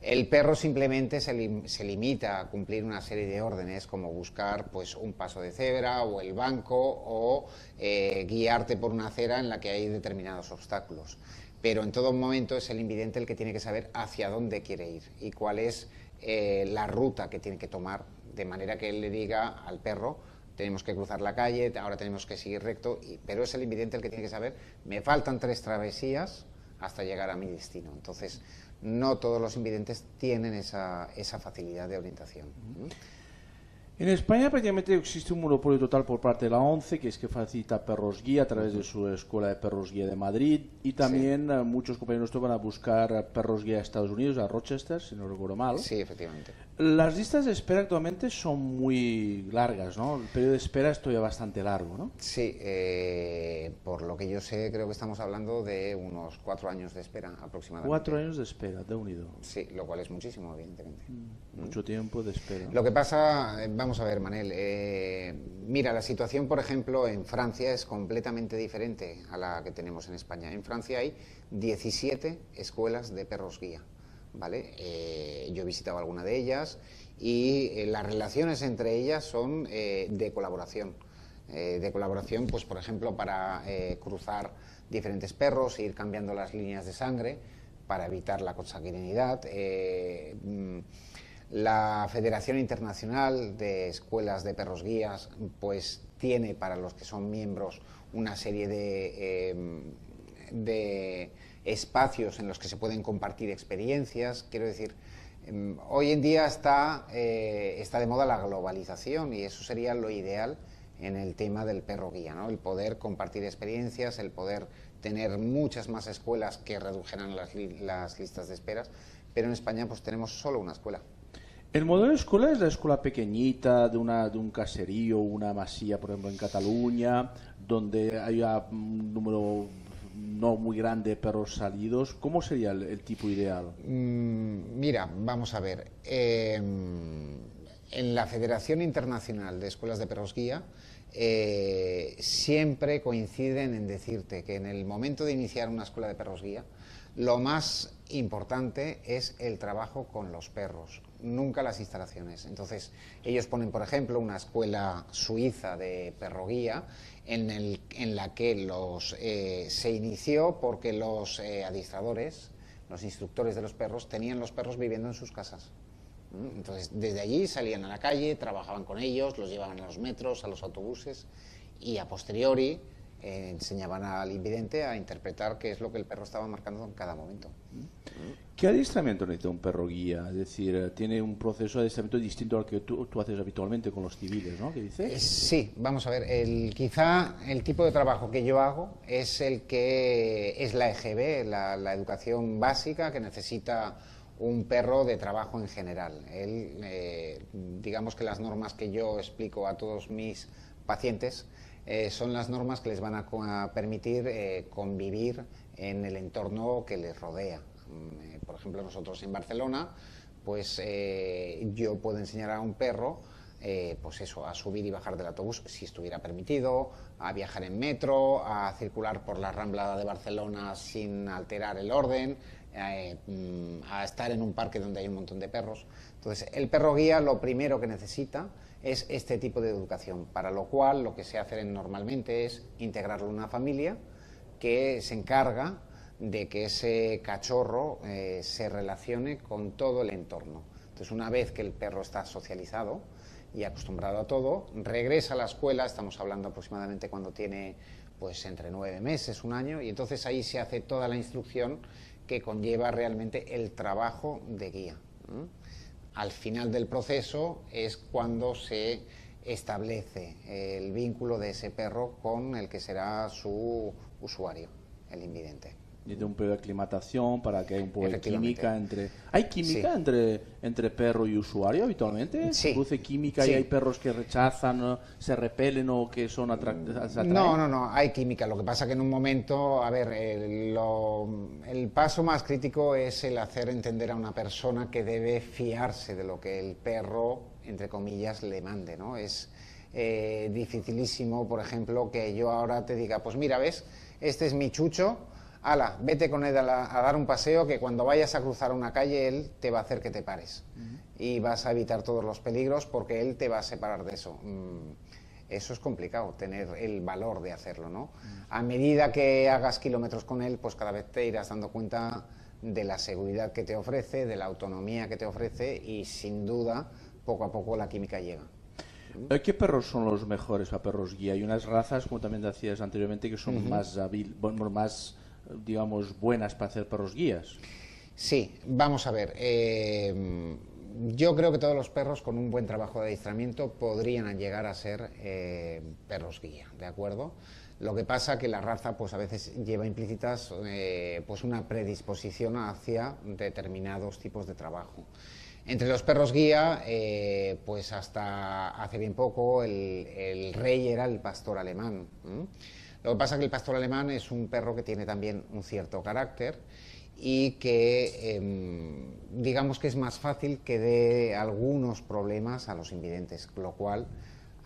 el perro simplemente se limita a cumplir una serie de órdenes, como buscar pues un paso de cebra o el banco, o guiarte por una acera en la que hay determinados obstáculos. Pero en todo momento es el invidente el que tiene que saber hacia dónde quiere ir y cuál es la ruta que tiene que tomar, de manera que él le diga al perro: tenemos que cruzar la calle, ahora tenemos que seguir recto, pero es el invidente el que tiene que saber, me faltan 3 travesías hasta llegar a mi destino. Entonces, no todos los invidentes tienen esa facilidad de orientación. En España prácticamente existe un monopolio total por parte de la ONCE, que es que facilita perros guía a través de su Escuela de Perros Guía de Madrid, y también muchos compañeros nuestros van a buscar perros guía a Estados Unidos, a Rochester, si no recuerdo mal. Sí, efectivamente. Las listas de espera actualmente son muy largas, ¿no? El periodo de espera es todavía bastante largo, ¿no? Sí, por lo que yo sé, creo que estamos hablando de unos 4 años de espera aproximadamente. 4 años de espera, de unido. Sí, lo cual es muchísimo, evidentemente. Mucho tiempo de espera. Lo que pasa, vamos a ver, Manel, mira, la situación, por ejemplo, en Francia es completamente diferente a la que tenemos en España. En Francia hay 17 escuelas de perros guía, ¿vale? Yo he visitado alguna de ellas y las relaciones entre ellas son de colaboración. Pues por ejemplo, para cruzar diferentes perros e ir cambiando las líneas de sangre para evitar la consanguinidad. La Federación Internacional de Escuelas de Perros Guías pues tiene para los que son miembros una serie de de espacios en los que se pueden compartir experiencias. Quiero decir, hoy en día está de moda la globalización y eso sería lo ideal en el tema del perro guía, ¿no? El poder compartir experiencias, el poder tener muchas más escuelas que redujeran las listas de esperas, pero en España pues tenemos solo una escuela. ¿El modelo de escuela es la escuela pequeñita de un caserío, una masía, por ejemplo, en Cataluña, donde haya un número no muy grande de perros salidos? ¿Cómo sería el tipo ideal? Mira, vamos a ver. En la Federación Internacional de Escuelas de Perros Guía siempre coinciden en decirte que en el momento de iniciar una escuela de perros guía, lo más importante es el trabajo con los perros, nunca las instalaciones. Entonces, ellos ponen, por ejemplo, una escuela suiza de perro guía en la que se inició porque los adiestradores, los instructores de los perros, tenían los perros viviendo en sus casas. Entonces, desde allí salían a la calle, trabajaban con ellos, los llevaban a los metros, a los autobuses y a posteriori enseñaban al invidente a interpretar qué es lo que el perro estaba marcando en cada momento. ¿Qué adiestramiento necesita un perro guía? Es decir, tiene un proceso de adiestramiento distinto al que tú haces habitualmente con los civiles, ¿no? ¿Qué dices? Sí, vamos a ver, quizá el tipo de trabajo que yo hago es el que es la EGB, la educación básica que necesita un perro de trabajo en general. Digamos que las normas que yo explico a todos mis pacientes son las normas que les van a permitir convivir en el entorno que les rodea. Por ejemplo, nosotros en Barcelona, pues yo puedo enseñar a un perro pues eso, a subir y bajar del autobús si estuviera permitido, a viajar en metro, a circular por la Rambla de Barcelona sin alterar el orden, a estar en un parque donde hay un montón de perros. Entonces, el perro guía lo primero que necesita es este tipo de educación, para lo cual lo que se hace normalmente es integrarlo en una familia que se encarga de que ese cachorro se relacione con todo el entorno. Entonces, una vez que el perro está socializado y acostumbrado a todo, regresa a la escuela, estamos hablando aproximadamente cuando tiene pues entre 9 meses, un año, y entonces ahí se hace toda la instrucción que conlleva realmente el trabajo de guía. Al final del proceso es cuando se establece el vínculo de ese perro con el que será su usuario, el invidente. Y de un periodo de aclimatación para que haya un poco de química entre... ¿Hay química Sí. entre perro y usuario habitualmente? Sí. ¿Se produce química Sí. y hay perros que rechazan, se repelen o que son atraen? No, hay química. Lo que pasa que en un momento, a ver, el paso más crítico es el hacer entender a una persona que debe fiarse de lo que el perro, entre comillas, le mande, ¿no? Es dificilísimo, por ejemplo, que yo ahora te diga, pues mira, ¿ves? Este es mi Chucho, ala, vete con él a dar un paseo, que cuando vayas a cruzar una calle él te va a hacer que te pares y vas a evitar todos los peligros porque él te va a separar de eso. Eso es complicado, tener el valor de hacerlo, ¿no? A medida que hagas kilómetros con él, pues cada vez te irás dando cuenta de la seguridad que te ofrece, de la autonomía que te ofrece y sin duda poco a poco la química llega. ¿Qué perros son los mejores para perros guía? Hay unas razas, como también decías anteriormente, que son más digamos, buenas para hacer perros guías. Sí, vamos a ver. Yo creo que todos los perros con un buen trabajo de adiestramiento podrían llegar a ser perros guía, ¿de acuerdo? Lo que pasa que la raza pues a veces lleva implícitas pues una predisposición hacia determinados tipos de trabajo. Entre los perros guía, pues hasta hace bien poco el rey era el pastor alemán. Lo que pasa es que el pastor alemán es un perro que tiene también un cierto carácter y que digamos que es más fácil que dé algunos problemas a los invidentes, lo cual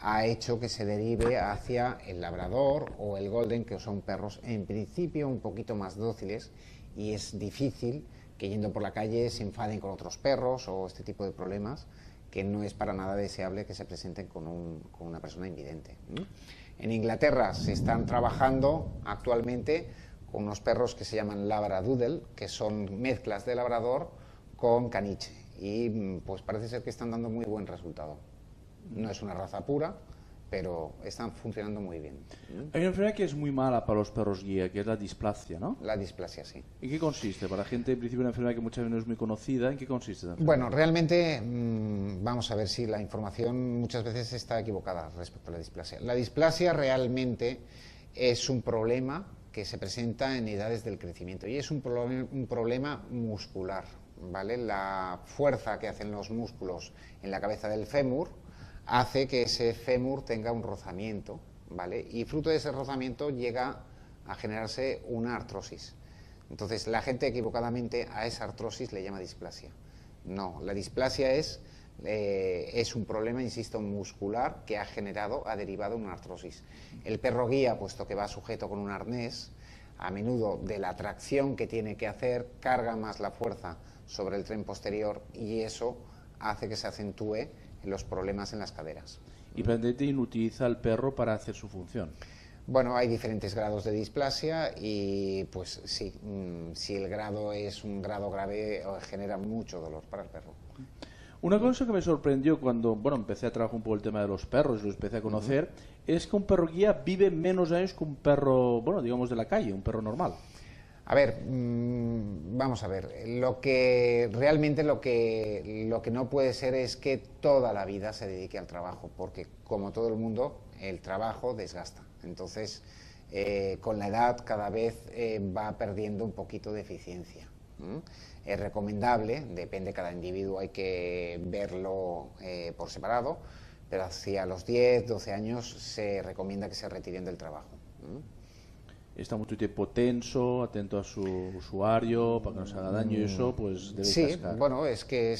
ha hecho que se derive hacia el labrador o el golden, que son perros en principio un poquito más dóciles y es difícil que yendo por la calle se enfaden con otros perros o este tipo de problemas que no es para nada deseable que se presenten con una persona invidente. En Inglaterra se están trabajando actualmente con unos perros que se llaman Labradoodle, que son mezclas de labrador con caniche y pues parece ser que están dando muy buen resultado. No es una raza pura, pero están funcionando muy bien. Hay una enfermedad que es muy mala para los perros guía, que es la displasia, ¿no? La displasia, sí. ¿En qué consiste? Para la gente, en principio, una enfermedad que muchas veces no es muy conocida, ¿en qué consiste? Bueno, realmente, vamos a ver si la información muchas veces está equivocada respecto a la displasia. La displasia realmente es un problema que se presenta en edades del crecimiento y es un problema muscular, ¿vale? La fuerza que hacen los músculos en la cabeza del fémur hace que ese fémur tenga un rozamiento, ¿vale? Y fruto de ese rozamiento llega a generarse una artrosis. Entonces, la gente equivocadamente a esa artrosis le llama displasia. No, la displasia es un problema, insisto, muscular que ha derivado en una artrosis. El perro guía, puesto que va sujeto con un arnés, a menudo de la tracción que tiene que hacer, carga más la fuerza sobre el tren posterior y eso hace que se acentúe los problemas en las caderas. ¿Y Plantetin utiliza al perro para hacer su función? Bueno, hay diferentes grados de displasia y pues sí, si el grado es un grado grave genera mucho dolor para el perro. Una cosa que me sorprendió cuando empecé a trabajar un poco el tema de los perros y lo empecé a conocer, es que un perro guía vive menos años que un perro, digamos de la calle, un perro normal. A ver, vamos a ver, lo que no puede ser es que toda la vida se dedique al trabajo, porque como todo el mundo, el trabajo desgasta. Entonces, con la edad cada vez va perdiendo un poquito de eficiencia. Es recomendable, depende de cada individuo, hay que verlo por separado, pero hacia los 10, 12 años se recomienda que se retiren del trabajo. Está mucho tiempo tenso, atento a su usuario, para que no se haga daño y eso, pues debe cascar. Sí, bueno, es que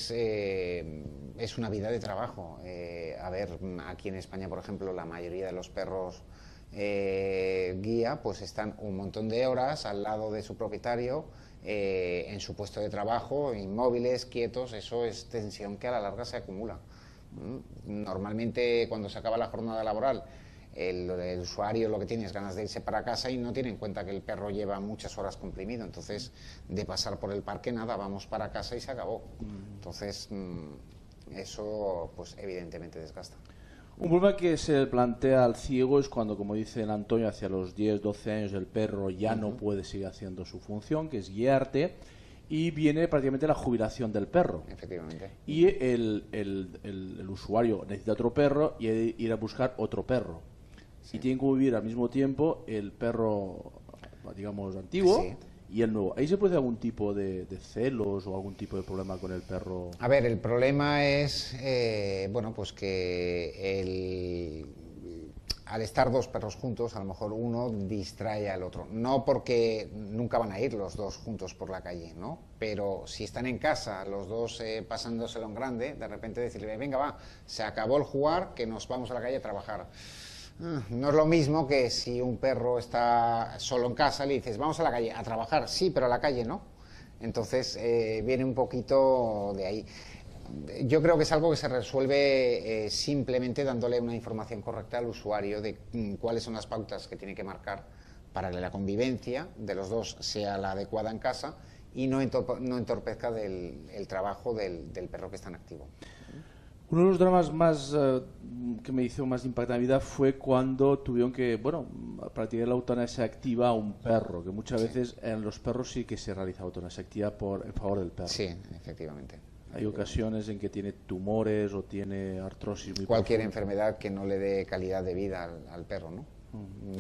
es una vida de trabajo. A ver, aquí en España, por ejemplo, la mayoría de los perros guía, pues están un montón de horas al lado de su propietario, en su puesto de trabajo, inmóviles, quietos, eso es tensión que a la larga se acumula. Normalmente cuando se acaba la jornada laboral, el usuario lo que tiene es ganas de irse para casa y no tiene en cuenta que el perro lleva muchas horas comprimido, entonces de pasar por el parque nada, vamos para casa y se acabó. Entonces eso pues evidentemente desgasta. Un problema que se plantea al ciego es cuando, como dice el Antonio, hacia los 10, 12 años el perro ya no puede seguir haciendo su función, que es guiarte, y viene prácticamente la jubilación del perro. Efectivamente. Y el usuario necesita otro perro y ir a buscar otro perro. Sí. Y tienen que vivir al mismo tiempo el perro, digamos, antiguo, sí, y el nuevo. ¿Ahí se puede algún tipo de celos o algún tipo de problema con el perro? A ver, el problema es, pues que al estar dos perros juntos, a lo mejor uno distrae al otro. No porque nunca van a ir los dos juntos por la calle, ¿no? Pero si están en casa, los dos pasándoselo en grande, de repente decirle, venga, va, se acabó el jugar, que nos vamos a la calle a trabajar. No es lo mismo que si un perro está solo en casa, le dices, vamos a la calle a trabajar. Sí, pero a la calle no. Entonces viene un poquito de ahí. Yo creo que es algo que se resuelve simplemente dándole una información correcta al usuario de cuáles son las pautas que tiene que marcar para que la convivencia de los dos sea la adecuada en casa y no entorpezca el trabajo del perro que está en activo. Uno de los dramas más que me hizo más impacto en mi vida fue cuando tuvieron que, practicar la eutanasia activa a un perro, que muchas veces en los perros sí que se realiza eutanasia activa en favor del perro. Sí, efectivamente. Hay ocasiones en que tiene tumores o tiene artrosis muy cualquier profunda. Enfermedad que no le dé calidad de vida al perro, ¿no?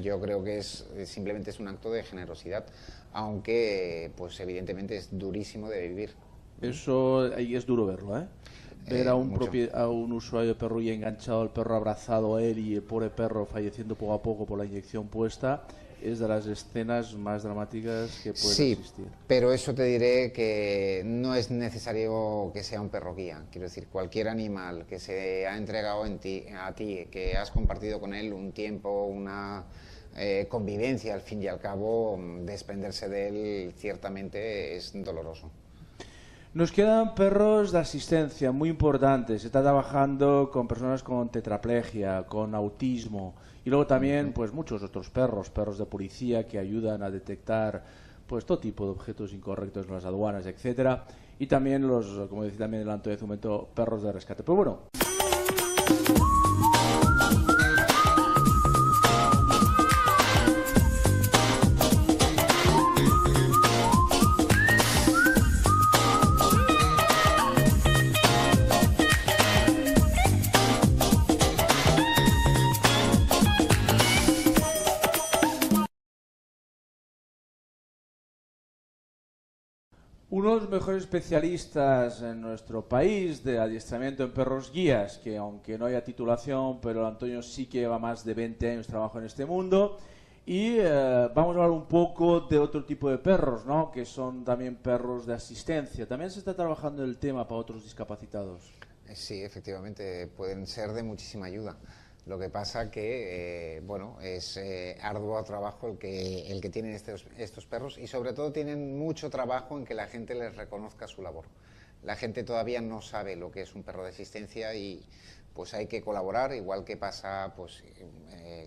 Yo creo que simplemente es un acto de generosidad, aunque pues evidentemente es durísimo de vivir. Eso ahí es duro verlo, ¿eh? Ver a un usuario de perro y enganchado al perro, abrazado a él y el pobre perro falleciendo poco a poco por la inyección puesta, es de las escenas más dramáticas que pueden existir. Pero eso te diré que no es necesario que sea un perro guía. Quiero decir, cualquier animal que se ha entregado a ti, que has compartido con él un tiempo, una convivencia, al fin y al cabo, desprenderse de él ciertamente es doloroso. Nos quedan perros de asistencia muy importantes. Se está trabajando con personas con tetraplegia, con autismo y luego también pues muchos otros perros de policía que ayudan a detectar pues todo tipo de objetos incorrectos en las aduanas, etcétera, y también como decía también el Antonio hace un momento, perros de rescate. Pues bueno. Uno de los mejores especialistas en nuestro país de adiestramiento en perros guías, que aunque no haya titulación, pero Antonio sí que lleva más de 20 años trabajando en este mundo. Y vamos a hablar un poco de otro tipo de perros, ¿no? Que son también perros de asistencia. También se está trabajando el tema para otros discapacitados. Sí, efectivamente, pueden ser de muchísima ayuda. Lo que pasa que, bueno, es arduo trabajo el que tienen estos perros, y sobre todo tienen mucho trabajo en que la gente les reconozca su labor. La gente todavía no sabe lo que es un perro de asistencia y pues hay que colaborar, igual que pasa pues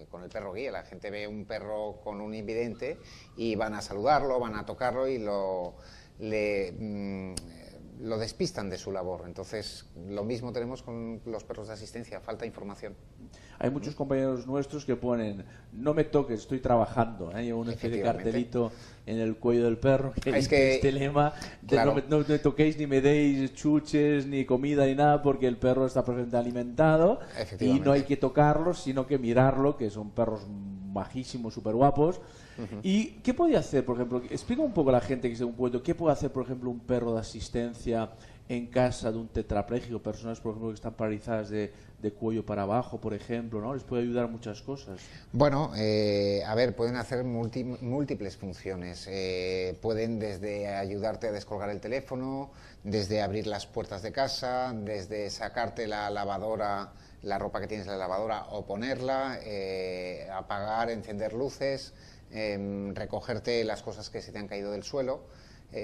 con el perro guía. La gente ve un perro con un invidente y van a saludarlo, van a tocarlo y lo despistan de su labor. Entonces, lo mismo tenemos con los perros de asistencia, falta información. Hay muchos compañeros nuestros que ponen, no me toques, estoy trabajando. Lleva una especie de cartelito en el cuello del perro que dice este lema, claro, no me toquéis ni me deis chuches, ni comida, ni nada, porque el perro está perfectamente alimentado y no hay que tocarlo, sino que mirarlo, que son perros majísimos, súper guapos. ¿Y qué puede hacer, por ejemplo? Explica un poco a la gente que se un puesto, ¿qué puede hacer, por ejemplo, un perro de asistencia en casa de un tetrapléjico? Personas, por ejemplo, que están paralizadas de cuello para abajo, por ejemplo, ¿no? Les puede ayudar muchas cosas. Bueno, a ver, pueden hacer múltiples funciones. Pueden desde ayudarte a descolgar el teléfono, desde abrir las puertas de casa, desde sacarte la lavadora, la ropa que tienes en la lavadora o ponerla, apagar, encender luces, recogerte las cosas que se te han caído del suelo.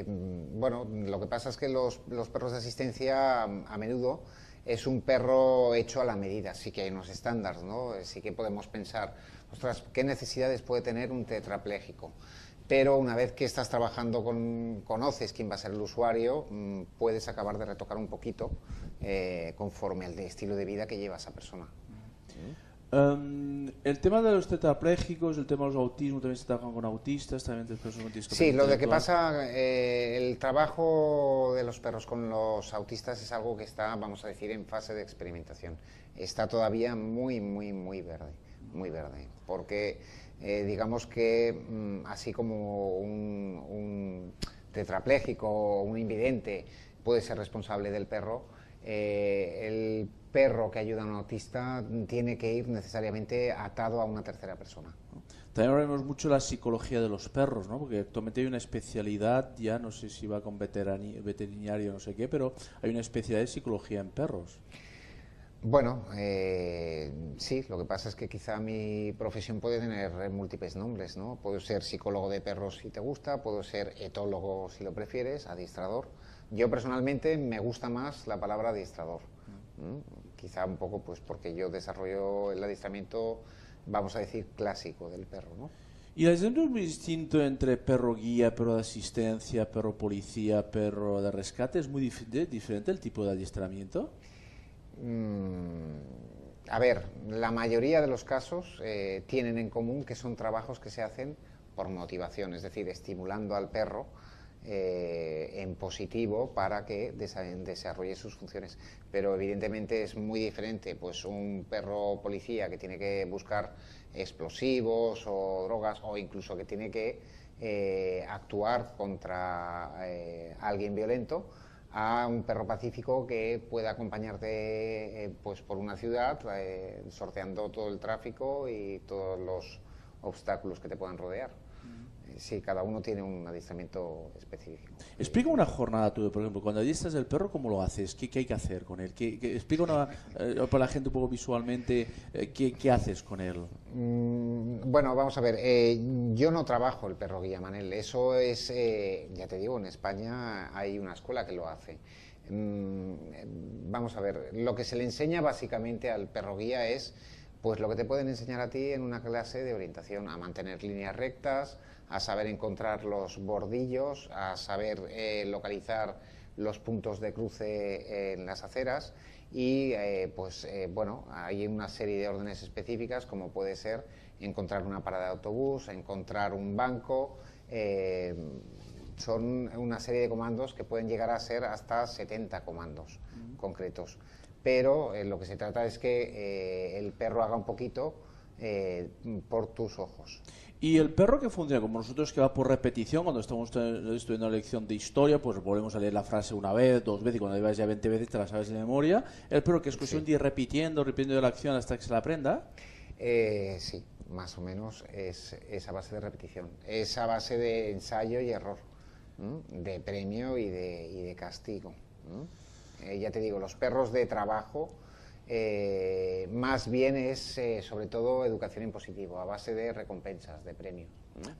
Bueno, lo que pasa es que los perros de asistencia a menudo es un perro hecho a la medida, sí que hay unos estándares, ¿no? Sí que podemos pensar, ostras, ¿qué necesidades puede tener un tetrapléjico? Pero una vez que estás trabajando conoces quién va a ser el usuario, puedes acabar de retocar un poquito conforme al estilo de vida que lleva esa persona. El tema de los tetraplégicos, el tema de los autismos, también se trabajan con autistas, también de personas con discapacidad. Sí, lo de que pasa, el trabajo de los perros con los autistas es algo que está, vamos a decir, en fase de experimentación. Está todavía muy verde, porque digamos que así como un tetrapléjico o un invidente puede ser responsable del perro, el perro que ayuda a un autista tiene que ir necesariamente atado a una tercera persona. También hablamos mucho de la psicología de los perros, ¿no? Porque actualmente hay una especialidad, ya no sé si va con veterinario o no sé qué, pero hay una especialidad de psicología en perros. Bueno, sí, lo que pasa es que quizá mi profesión puede tener múltiples nombres, ¿no? Puedo ser psicólogo de perros si te gusta, puedo ser etólogo si lo prefieres, adiestrador. Yo personalmente me gusta más la palabra adiestrador. Quizá un poco pues porque yo desarrollo el adiestramiento, vamos a decir, clásico del perro, ¿no? ¿Y el adiestramiento es muy distinto entre perro guía, perro de asistencia, perro policía, perro de rescate? ¿Es muy diferente el tipo de adiestramiento? A ver, la mayoría de los casos tienen en común que son trabajos que se hacen por motivación, es decir, estimulando al perro en positivo para que desarrolle sus funciones. Pero evidentemente es muy diferente pues un perro policía que tiene que buscar explosivos o drogas, o incluso que tiene que actuar contra alguien violento, a un perro pacífico que pueda acompañarte pues por una ciudad sorteando todo el tráfico y todos los obstáculos que te puedan rodear. Sí, cada uno tiene un adiestramiento específico. Explica una jornada tuya, por ejemplo, cuando adiestras el perro, ¿cómo lo haces? ¿Qué hay que hacer con él? Explica para la gente un poco visualmente qué haces con él. Bueno, vamos a ver, yo no trabajo el perro guía, Manel, eso es, ya te digo, en España hay una escuela que lo hace. Vamos a ver, lo que se le enseña básicamente al perro guía es pues lo que te pueden enseñar a ti en una clase de orientación, a mantener líneas rectas, a saber encontrar los bordillos, a saber localizar los puntos de cruce en las aceras y bueno, hay una serie de órdenes específicas como puede ser encontrar una parada de autobús, encontrar un banco, son una serie de comandos que pueden llegar a ser hasta 70 comandos concretos. Pero lo que se trata es que el perro haga un poquito por tus ojos. Y el perro que funciona como nosotros, que va por repetición, cuando estamos estudiando una lección de historia, pues volvemos a leer la frase una vez, 2 veces, y cuando la llevas ya 20 veces te la sabes de memoria. El perro que es cuestión de ir repitiendo la acción hasta que se la aprenda. Sí, más o menos es a base de repetición, es a base de ensayo y error, de premio y de castigo. Ya te digo, los perros de trabajo más bien es sobre todo educación en positivo, a base de recompensas, de premio.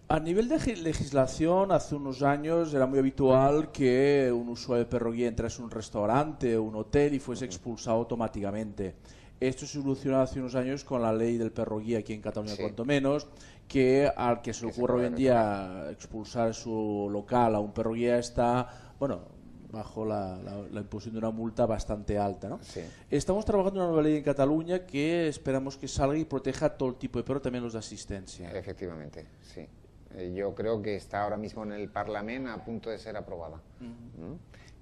A nivel de legislación, hace unos años era muy habitual que un usuario de perro guía entrase a un restaurante o un hotel y fuese expulsado automáticamente. Esto se solucionó hace unos años con la ley del perro guía aquí en Cataluña, cuanto menos, que al que se le ocurra hoy en día expulsar su local a un perro guía está, bueno, bajo la imposición de una multa bastante alta, ¿no? Sí. Estamos trabajando en una nueva ley en Cataluña que esperamos que salga y proteja todo el tipo de perro, también los de asistencia. Efectivamente, sí. Yo creo que está ahora mismo en el Parlamento a punto de ser aprobada.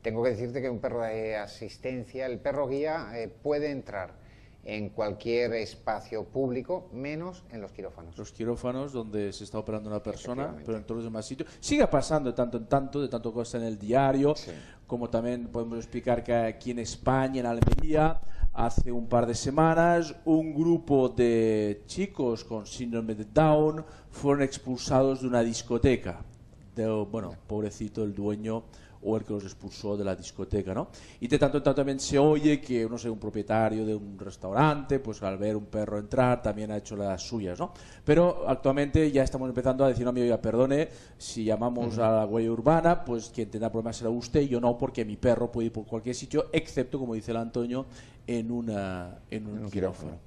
Tengo que decirte que un perro de asistencia, el perro guía puede entrar en cualquier espacio público, menos en los quirófanos. Los quirófanos, donde se está operando una persona, pero en todos los demás sitios. Sigue pasando de tanto en tanto, de tanto cosa en el diario, como también podemos explicar que aquí en España, en Almería, hace un par de semanas, un grupo de chicos con síndrome de Down fueron expulsados de una discoteca. Bueno, pobrecito el dueño o el que los expulsó de la discoteca, ¿no? Y de tanto en tanto también se oye que, no sé, un propietario de un restaurante, pues al ver un perro entrar, también ha hecho las suyas, ¿no? Pero actualmente ya estamos empezando a decir, no, amigo, ya perdone, si llamamos a la Guardia Urbana, pues quien tendrá problemas será usted, yo no, porque mi perro puede ir por cualquier sitio, excepto, como dice el Antonio, en un quirófano.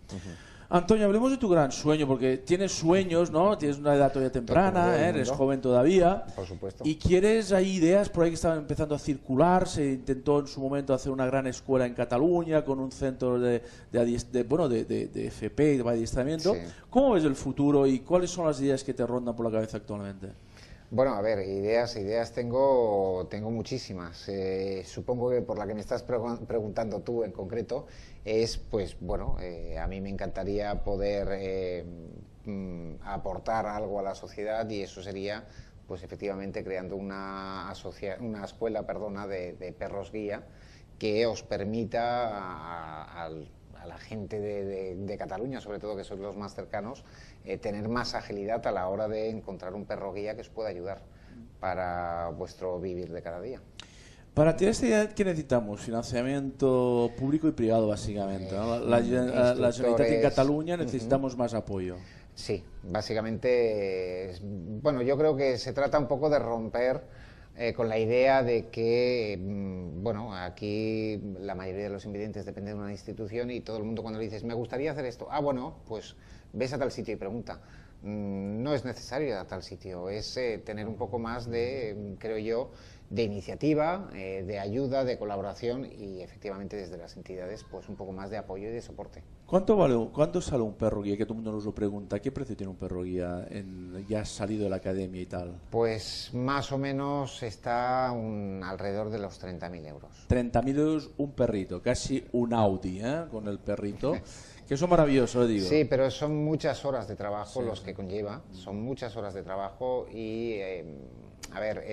Antonio, hablemos de tu gran sueño, porque tienes sueños, ¿no? Tienes una edad todavía temprana, eres joven todavía. Por supuesto. Y quieres, hay ideas por ahí que estaban empezando a circular. Se intentó en su momento hacer una gran escuela en Cataluña con un centro de FP, de adiestramiento. Sí. ¿Cómo ves el futuro y cuáles son las ideas que te rondan por la cabeza actualmente? Bueno, a ver, ideas tengo muchísimas. Supongo que por la que me estás preguntando tú en concreto es, pues bueno, a mí me encantaría poder aportar algo a la sociedad, y eso sería, pues efectivamente, creando una escuela, de perros guía que os permita a la gente de Cataluña, sobre todo, que son los más cercanos, tener más agilidad a la hora de encontrar un perro guía que os pueda ayudar para vuestro vivir de cada día. Para tirar esta idea, ¿qué necesitamos? Financiamiento público y privado, básicamente, ¿no? La Generalitat en Cataluña necesitamos más apoyo. Sí, básicamente, bueno, yo creo que se trata un poco de romper con la idea de que, bueno, aquí la mayoría de los invidentes dependen de una institución y todo el mundo, cuando le dices, me gustaría hacer esto, bueno, pues ves a tal sitio y pregunta. No es necesario ir a tal sitio, es tener un poco más de, creo yo, de iniciativa, de ayuda, de colaboración, y efectivamente desde las entidades pues un poco más de apoyo y de soporte. ¿Cuánto sale un perro guía? Que todo el mundo nos lo pregunta. ¿Qué precio tiene un perro guía ya salido de la academia y tal? Pues más o menos está alrededor de los 30.000 euros. 30.000 euros un perrito, casi un Audi, con el perrito. Que eso es maravilloso, digo. Sí, pero son muchas horas de trabajo los que conlleva, son muchas horas de trabajo y, a ver,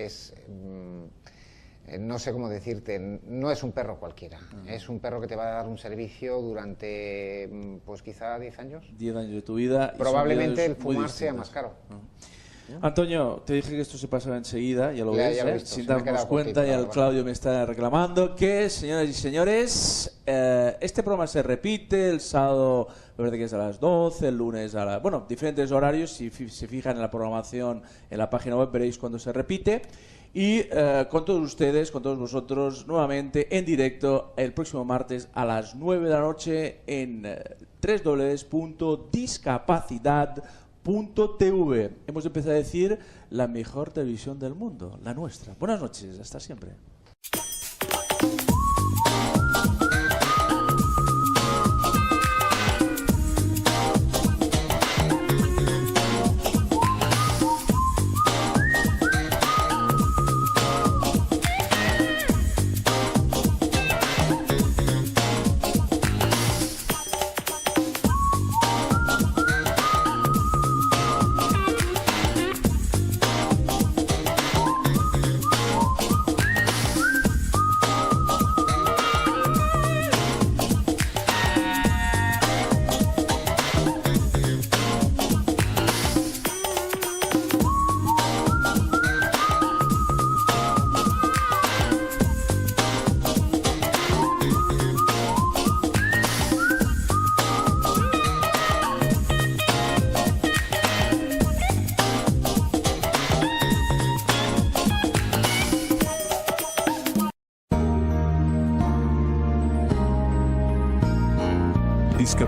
no sé cómo decirte, no es un perro cualquiera, es un perro que te va a dar un servicio durante, pues quizá 10 años. 10 años de tu vida. Probablemente el fumar sea más caro. Antonio, te dije que esto se pasaba enseguida, ya lo ves, sin darnos cuenta, cortito, ya el Claudio me está reclamando que, señoras y señores, este programa se repite el sábado, me parece que es a las 12, el lunes a las... Bueno, diferentes horarios, si se fijan en la programación, en la página web veréis cuando se repite. Y con todos ustedes, con todos vosotros, nuevamente en directo el próximo martes a las 9 de la noche en www.discapacidad.tv. Hemos empezado a decir la mejor televisión del mundo, la nuestra. Buenas noches, hasta siempre.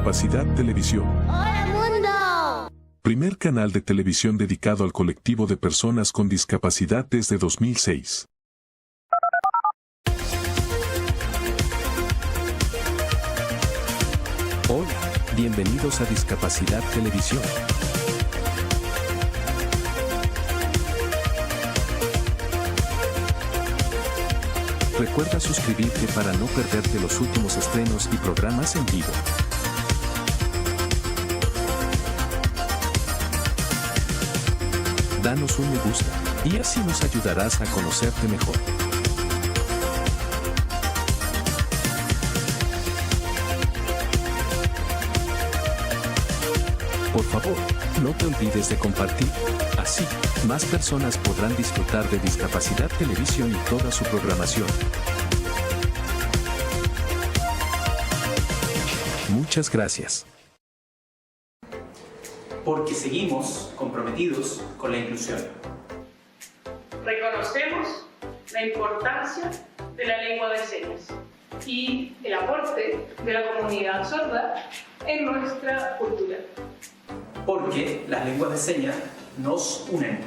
Discapacidad Televisión. ¡Hola mundo! Primer canal de televisión dedicado al colectivo de personas con discapacidad desde 2006. Hola, bienvenidos a Discapacidad Televisión. Recuerda suscribirte para no perderte los últimos estrenos y programas en vivo. Danos un me gusta, y así nos ayudarás a conocerte mejor. Por favor, no te olvides de compartir. Así, más personas podrán disfrutar de Discapacidad Televisión y toda su programación. Muchas gracias. Porque seguimos comprometidos con la inclusión. Reconocemos la importancia de la lengua de señas y el aporte de la comunidad sorda en nuestra cultura. Porque las lenguas de señas nos unen.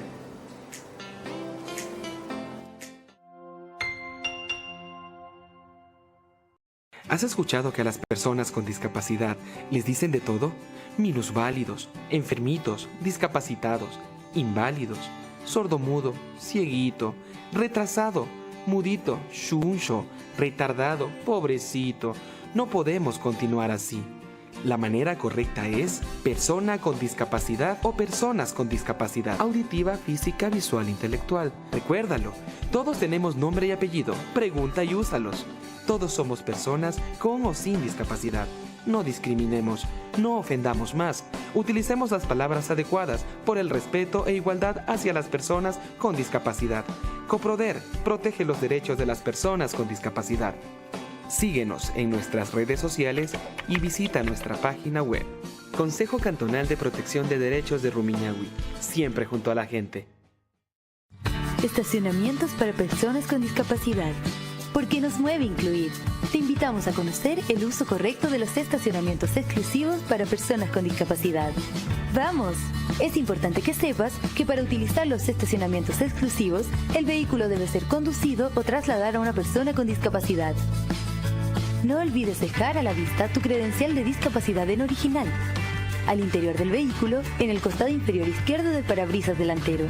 ¿Has escuchado que a las personas con discapacidad les dicen de todo? Minusválidos, enfermitos, discapacitados, inválidos, sordomudo, cieguito, retrasado, mudito, chuncho, retardado, pobrecito. No podemos continuar así. La manera correcta es persona con discapacidad o personas con discapacidad auditiva, física, visual, intelectual. Recuérdalo, todos tenemos nombre y apellido. Pregunta y úsalos. Todos somos personas con o sin discapacidad. No discriminemos, no ofendamos más. Utilicemos las palabras adecuadas por el respeto e igualdad hacia las personas con discapacidad. Coproder protege los derechos de las personas con discapacidad. Síguenos en nuestras redes sociales y visita nuestra página web. Consejo Cantonal de Protección de Derechos de Rumiñahui, siempre junto a la gente. Estacionamientos para personas con discapacidad. Porque nos mueve incluir. Te invitamos a conocer el uso correcto de los estacionamientos exclusivos para personas con discapacidad. ¡Vamos! Es importante que sepas que para utilizar los estacionamientos exclusivos, el vehículo debe ser conducido o trasladar a una persona con discapacidad. No olvides dejar a la vista tu credencial de discapacidad en original. Al interior del vehículo, en el costado inferior izquierdo del parabrisas delantero.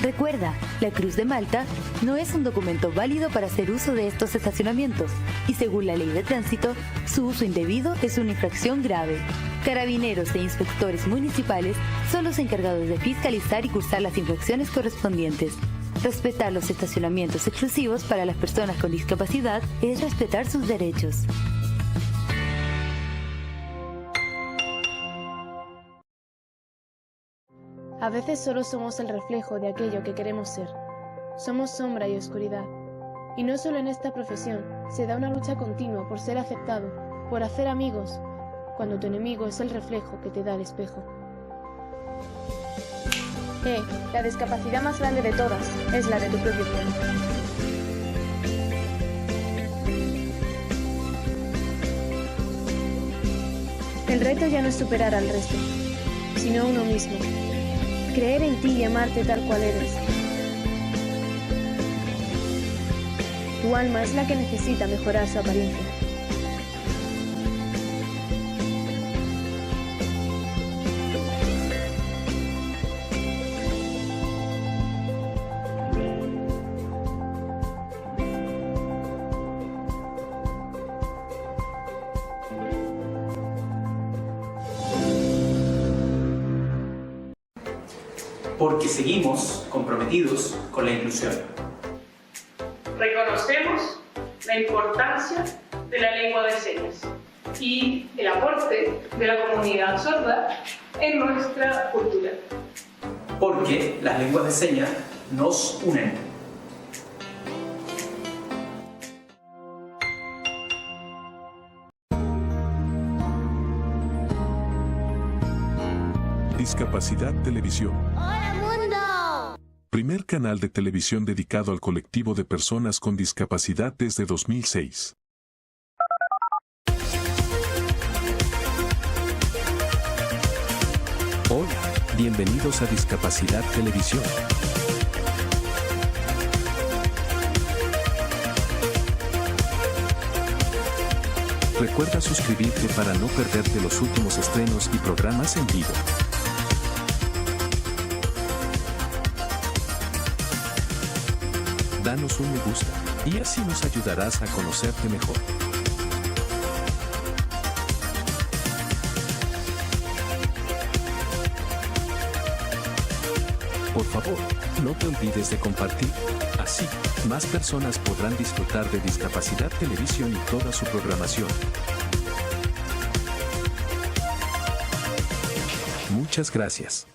Recuerda, la Cruz de Malta no es un documento válido para hacer uso de estos estacionamientos y según la ley de tránsito, su uso indebido es una infracción grave. Carabineros e inspectores municipales son los encargados de fiscalizar y cursar las infracciones correspondientes. Respetar los estacionamientos exclusivos para las personas con discapacidad es respetar sus derechos. A veces solo somos el reflejo de aquello que queremos ser. Somos sombra y oscuridad. Y no solo en esta profesión, se da una lucha continua por ser aceptado, por hacer amigos, cuando tu enemigo es el reflejo que te da el espejo. La discapacidad más grande de todas es la de tu propio miedo. El reto ya no es superar al resto, sino uno mismo. Creer en ti y amarte tal cual eres. Tu alma es la que necesita mejorar su apariencia. Porque seguimos comprometidos con la inclusión. Reconocemos la importancia de la lengua de señas y el aporte de la comunidad sorda en nuestra cultura. Porque las lenguas de señas nos unen. Discapacidad Televisión. ¡Hola mundo! Primer canal de televisión dedicado al colectivo de personas con discapacidad desde 2006. Hola, bienvenidos a Discapacidad Televisión. Recuerda suscribirte para no perderte los últimos estrenos y programas en vivo. Danos un me gusta, y así nos ayudarás a conocerte mejor. Por favor, no te olvides de compartir. Así, más personas podrán disfrutar de Discapacidad Televisión y toda su programación. Muchas gracias.